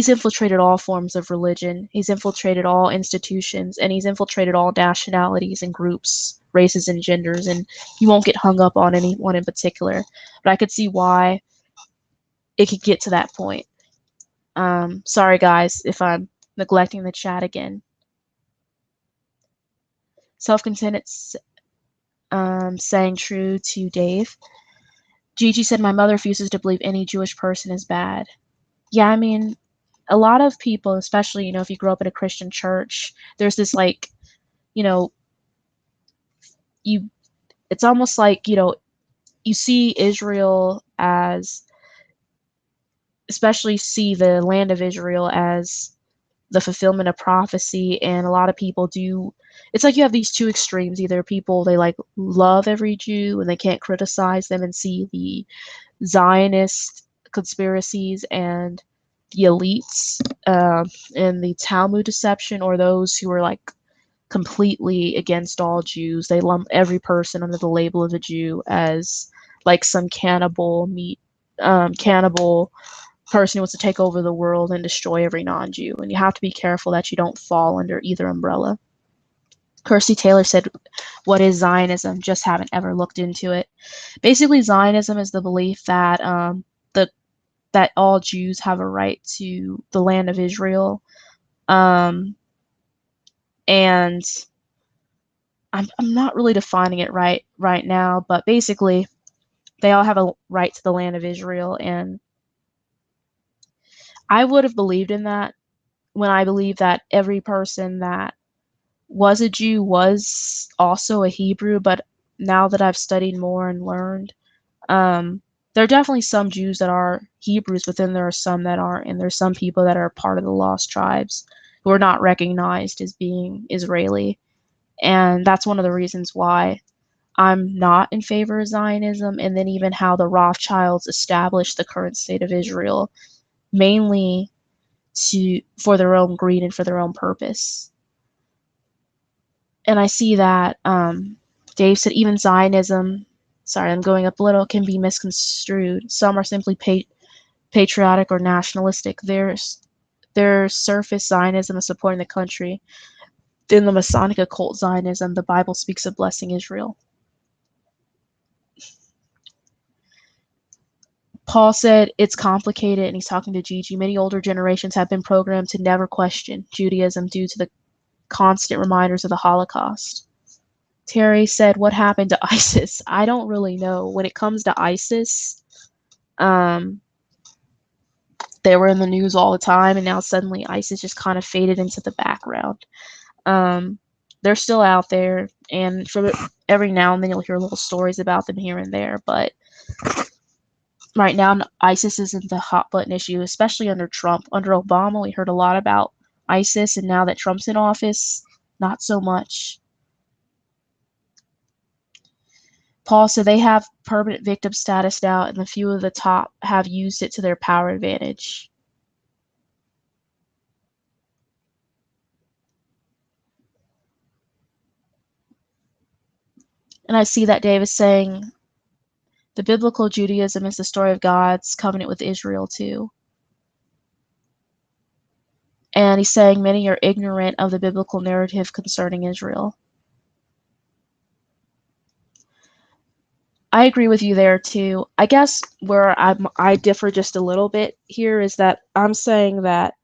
infiltrated all forms of religion. He's infiltrated all institutions, and he's infiltrated all nationalities and groups, races and genders, and he won't get hung up on anyone in particular. But I could see why it could get to that point. Sorry, guys, if I'm neglecting the chat again. Self-contented saying true to Dave. Gigi said, "My mother refuses to believe any Jewish person is bad." Yeah, I mean, a lot of people, especially, if you grow up in a Christian church, there's this like, you know, you it's almost like, you see Israel as, especially see the land of Israel as the fulfillment of prophecy, and a lot of people do. It's like you have these two extremes. Either people, they like love every Jew and they can't criticize them and see the Zionist conspiracies and the elites and the Talmud deception, or those who are like completely against all Jews. They lump every person under the label of a Jew as like some cannibal person who wants to take over the world and destroy every non-Jew. And you have to be careful that you don't fall under either umbrella. Kirsty Taylor said, "What is Zionism? Just haven't ever looked into it." Basically, Zionism is the belief that that all Jews have a right to the land of Israel, and I'm not really defining it right now, but basically, they all have a right to the land of Israel, and I would have believed in that when I believed that every person that was a Jew was also a Hebrew. But now that I've studied more and learned, there are definitely some Jews that are Hebrews, but then there are some that aren't, and there's some people that are part of the lost tribes who are not recognized as being Israeli. And that's one of the reasons why I'm not in favor of Zionism, and then even how the Rothschilds established the current state of Israel, mainly for their own greed and for their own purpose. And I see that Dave said even Zionism, sorry, I'm going up a little, can be misconstrued. Some are simply patriotic or nationalistic. Their surface Zionism is supporting the country. In the Masonic occult Zionism, the Bible speaks of blessing Israel. Paul said it's complicated, and he's talking to Gigi. Many older generations have been programmed to never question Judaism due to the constant reminders of the Holocaust. Terry said, "What happened to ISIS?" I don't really know. When it comes to ISIS, they were in the news all the time, and now suddenly ISIS just kind of faded into the background. They're still out there, and every now and then you'll hear little stories about them here and there, but right now ISIS isn't the hot button issue, especially under Trump. Under Obama, we heard a lot about ISIS, and now that Trump's in office, not so much. Paul said they have permanent victim status now, and the few of the top have used it to their power advantage. And I see that Dave is saying the biblical Judaism is the story of God's covenant with Israel too. And he's saying many are ignorant of the biblical narrative concerning Israel. I agree with you there too. I guess where I differ just a little bit here is that I'm saying that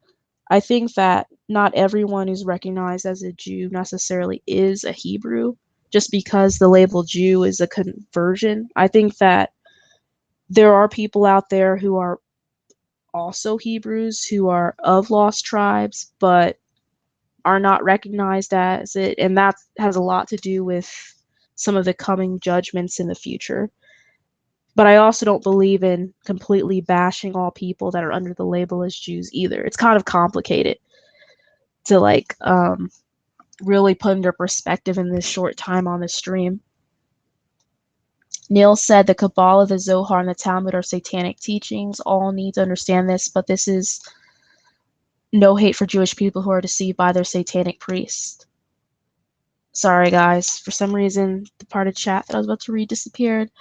I think that not everyone who's recognized as a Jew necessarily is a Hebrew, just because the label Jew is a conversion. I think that there are people out there who are also Hebrews, who are of lost tribes, but are not recognized as it, and that has a lot to do with some of the coming judgments in the future. But I also don't believe in completely bashing all people that are under the label as Jews either. It's kind of complicated to really put into perspective in this short time on the stream. Neil said the Kabbalah, the Zohar, and the Talmud are satanic teachings. All need to understand this, but this is no hate for Jewish people who are deceived by their satanic priests. Sorry, guys. For some reason, the part of chat that I was about to read disappeared.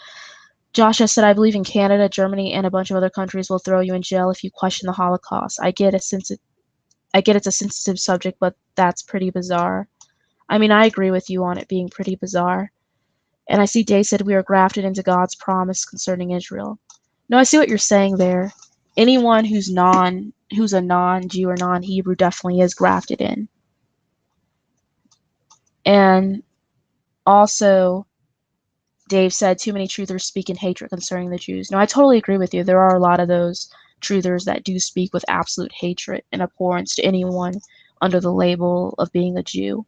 Josh has said, I believe in Canada, Germany, and a bunch of other countries will throw you in jail if you question the Holocaust. I get it's a sensitive subject, but that's pretty bizarre. I mean, I agree with you on it being pretty bizarre. And I see Day said we are grafted into God's promise concerning Israel. No, I see what you're saying there. Anyone who's a non-Jew or non-Hebrew definitely is grafted in. And also, Dave said too many truthers speak in hatred concerning the Jews. No, I totally agree with you. There are a lot of those truthers that do speak with absolute hatred and abhorrence to anyone under the label of being a Jew.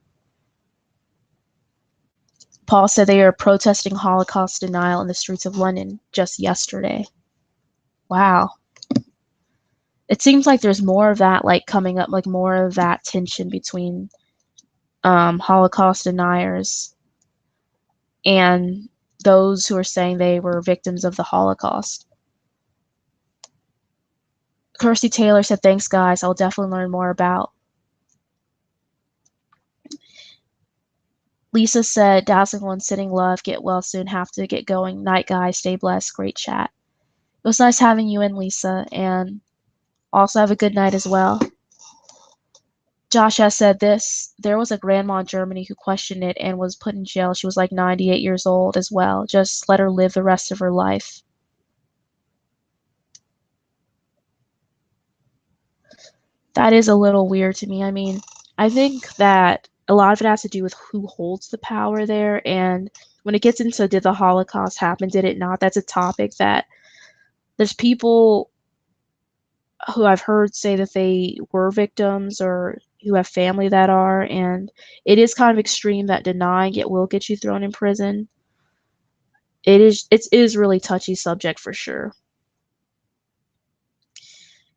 Paul said they are protesting Holocaust denial in the streets of London just yesterday. Wow. It seems like there's more of that like coming up, like more of that tension between Holocaust deniers and those who are saying they were victims of the Holocaust. Kirsty Taylor said, thanks guys, I'll definitely learn more about. Lisa said, dazzling one, sitting love, get well soon, have to get going. Night guys, stay blessed, great chat. It was nice having you in, Lisa, and also have a good night as well. Josh has said this, there was a grandma in Germany who questioned it and was put in jail. She was like 98 years old as well. Just let her live the rest of her life. That is a little weird to me. I mean, I think that a lot of it has to do with who holds the power there. And when it gets into did the Holocaust happen, did it not, that's a topic that there's people who I've heard say that they were victims or who have family that are, and it is kind of extreme that denying it will get you thrown in prison. It is really touchy subject for sure.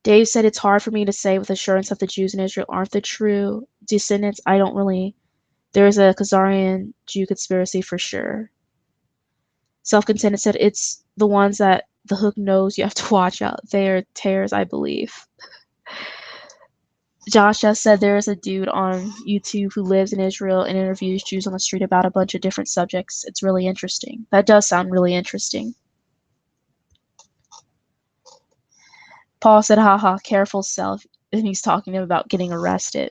Dave said it's hard for me to say with assurance that the Jews in Israel aren't the true descendants. I don't really. There's a Khazarian Jew conspiracy for sure. Self-Contented said it's the ones that the hook knows you have to watch out. They are tears, I believe. Josh just said there is a dude on YouTube who lives in Israel and interviews Jews on the street about a bunch of different subjects. It's really interesting. That does sound really interesting. Paul said, haha, careful self. And he's talking about getting arrested.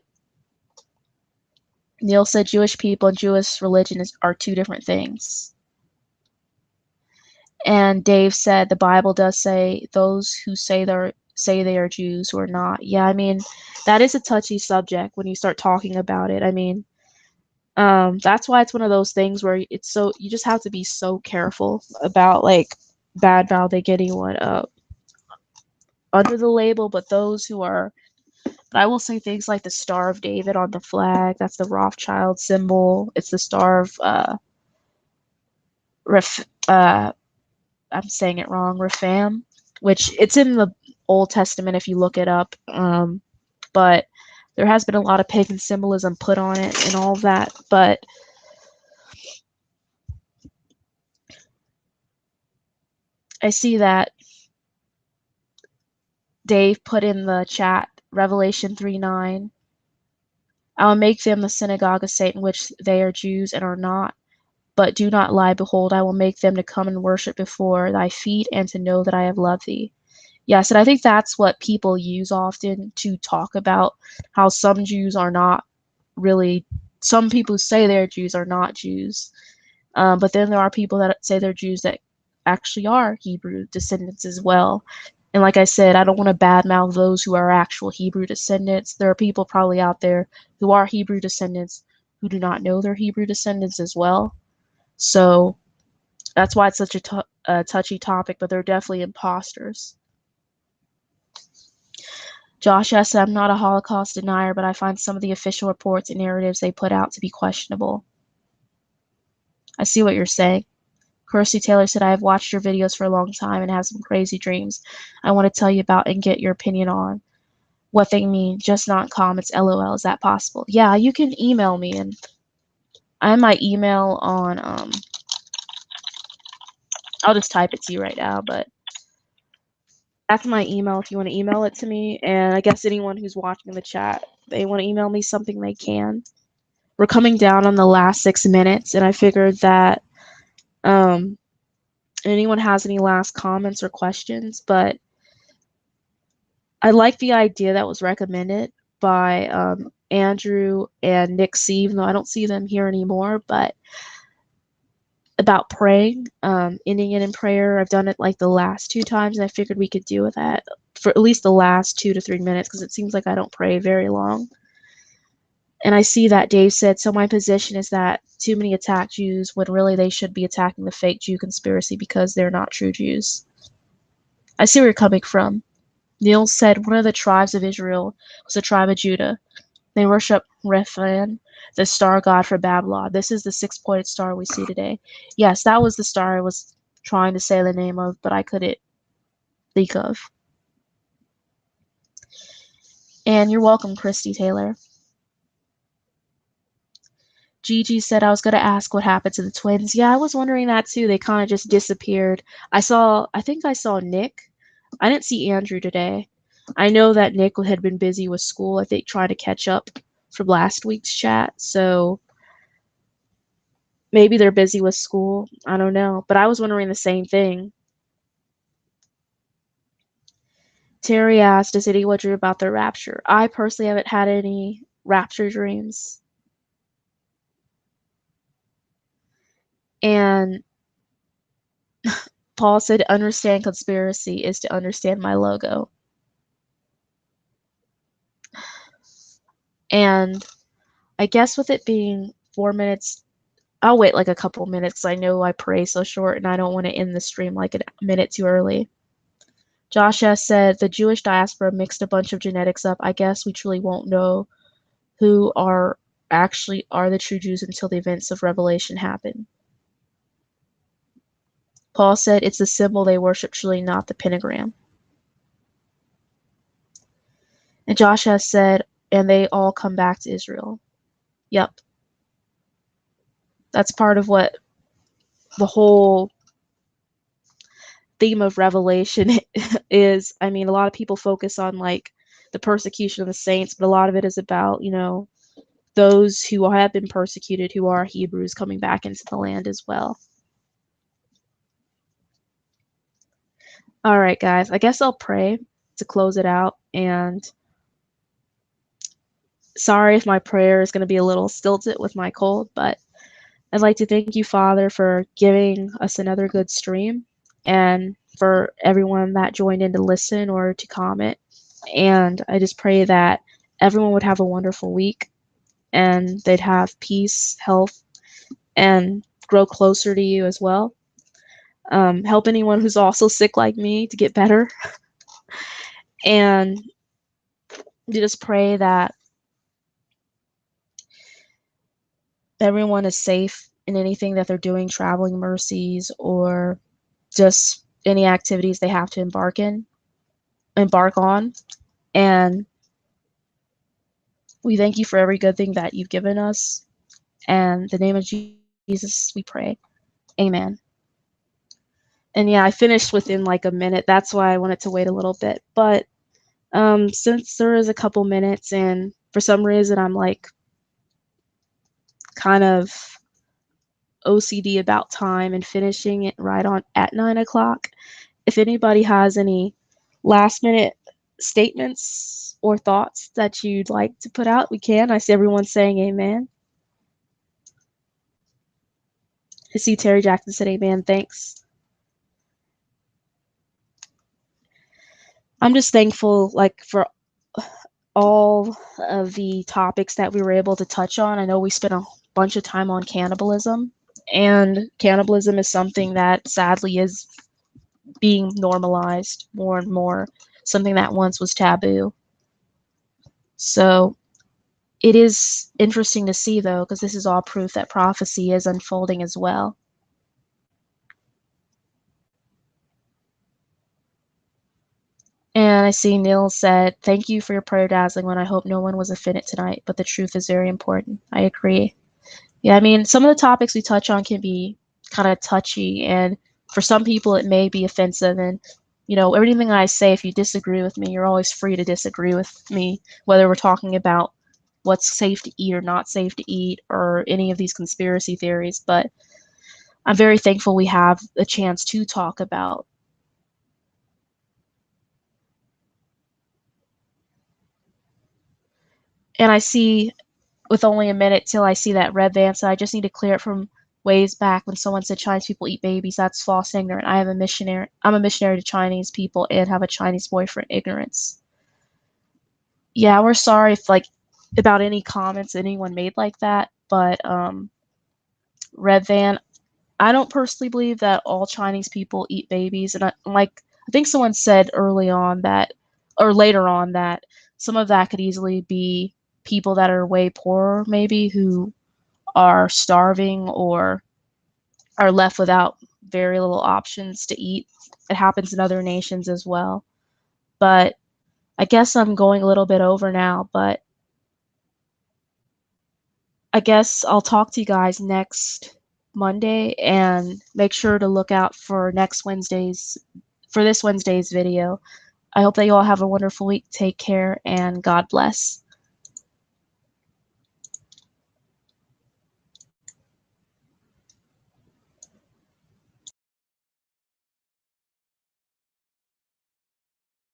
Neil said Jewish people and Jewish religion are two different things. And Dave said the Bible does say those who say they are Jews who are not. Yeah, I mean, that is a touchy subject when you start talking about it. I mean, that's why it's one of those things where it's so you just have to be so careful about like badmouthing anyone under the label, but those who are. But I will say things like the Star of David on the flag. That's the Rothschild symbol. It's the Star of I'm saying it wrong, Rapham, which it's in the Old Testament if you look it up. But there has been a lot of pagan symbolism put on it and all of that. But I see that Dave put in the chat Revelation 3:9. I will make them the synagogue of Satan, which they are Jews and are not. But do not lie. Behold, I will make them to come and worship before thy feet and to know that I have loved thee. Yes, and I think that's what people use often to talk about how some Jews are not really, some people who say they're Jews are not Jews. But then there are people that say they're Jews that actually are Hebrew descendants as well. And like I said, I don't want to badmouth those who are actual Hebrew descendants. There are people probably out there who are Hebrew descendants who do not know they're Hebrew descendants as well. So that's why it's such a touchy topic, but they're definitely imposters. Josh said, I'm not a Holocaust denier, but I find some of the official reports and narratives they put out to be questionable. I see what you're saying. Kirsty Taylor said, I have watched your videos for a long time and have some crazy dreams I want to tell you about and get your opinion on what they mean, just not comments, LOL. Is that possible? Yeah, you can email me, and I have my email on, I'll just type it to you right now, but that's my email if you want to email it to me. And I guess anyone who's watching in the chat, they want to email me something, they can. We're coming down on the last 6 minutes, and I figured that anyone has any last comments or questions, but I like the idea that was recommended by Andrew and Nick C, even though I don't see them here anymore, but about praying, ending it in prayer. I've done it like the last 2 times, and I figured we could do that for at least the last 2 to 3 minutes, because it seems like I don't pray very long. And I see that Dave said, so my position is that too many attack Jews when really they should be attacking the fake Jew conspiracy because they're not true Jews. I see where you're coming from. Neil said one of the tribes of Israel was the tribe of Judah. They worship Rephan, the star god for Babylon. This is the six-pointed star we see today. Yes, that was the star I was trying to say the name of, but I couldn't think of. And you're welcome, Christy Taylor. Gigi said I was going to ask what happened to the twins. Yeah, I was wondering that too. They kind of just disappeared. I think I saw Nick. I didn't see Andrew today. I know that Nick had been busy with school, I think trying to catch up from last week's chat. So maybe they're busy with school. I don't know. But I was wondering the same thing. Terry asked, does anyone dream about their rapture? I personally haven't had any rapture dreams. And Paul said, understand conspiracy is to understand my logo. And I guess with it being 4 minutes, I'll wait like a couple minutes. I know I pray so short and I don't want to end the stream like a minute too early. Josh S. said, the Jewish diaspora mixed a bunch of genetics up. I guess we truly won't know who are the true Jews until the events of Revelation happen. Paul said, it's the symbol they worship, truly not the pentagram. And Josh S. said, and they all come back to Israel. Yep. That's part of what the whole theme of Revelation is. I mean, a lot of people focus on like the persecution of the saints, but a lot of it is about, those who have been persecuted, who are Hebrews, coming back into the land as well. All right, guys, I guess I'll pray to close it out. And sorry if my prayer is going to be a little stilted with my cold, but I'd like to thank you, Father, for giving us another good stream and for everyone that joined in to listen or to comment. And I just pray that everyone would have a wonderful week and they'd have peace, health, and grow closer to you as well. Help anyone who's also sick like me to get better. And just pray that everyone is safe in anything that they're doing, traveling mercies, or just any activities they have to embark on. And we thank you for every good thing that you've given us. And in the name of Jesus, we pray. Amen. And yeah, I finished within like a minute. That's why I wanted to wait a little bit. But since there is a couple minutes and for some reason I'm like kind of OCD about time and finishing it right on at 9 o'clock, if anybody has any last minute statements or thoughts that you'd like to put out, we can. I see everyone saying amen. I see Terry Jackson said amen. Thanks. I'm just thankful for all of the topics that we were able to touch on. I know we spent a bunch of time on cannibalism, and cannibalism is something that sadly is being normalized more and more, something that once was taboo. So it is interesting to see, though, because this is all proof that prophecy is unfolding as well. And I see Neil said, thank you for your prayer, Dazzling One. I hope no one was offended tonight, but the truth is very important. I agree. Yeah, I mean, some of the topics we touch on can be kind of touchy, and for some people it may be offensive. And, everything I say, if you disagree with me, you're always free to disagree with me, whether we're talking about what's safe to eat or not safe to eat or any of these conspiracy theories. But I'm very thankful we have a chance to talk about. And I see, with only a minute till I see that red van, so I just need to clear it from ways back when someone said Chinese people eat babies. That's false and ignorant. I'm a missionary to Chinese people and have a Chinese boyfriend. Ignorance. Yeah, we're sorry if about any comments anyone made like that, but red van, I don't personally believe that all Chinese people eat babies. And I think someone said early on that or later on, that some of that could easily be people that are way poorer, maybe, who are starving or are left without very little options to eat. It happens in other nations as well. But I guess I'm going a little bit over now, but I guess I'll talk to you guys next Monday, and make sure to look out for this Wednesday's video. I hope that you all have a wonderful week. Take care and God bless.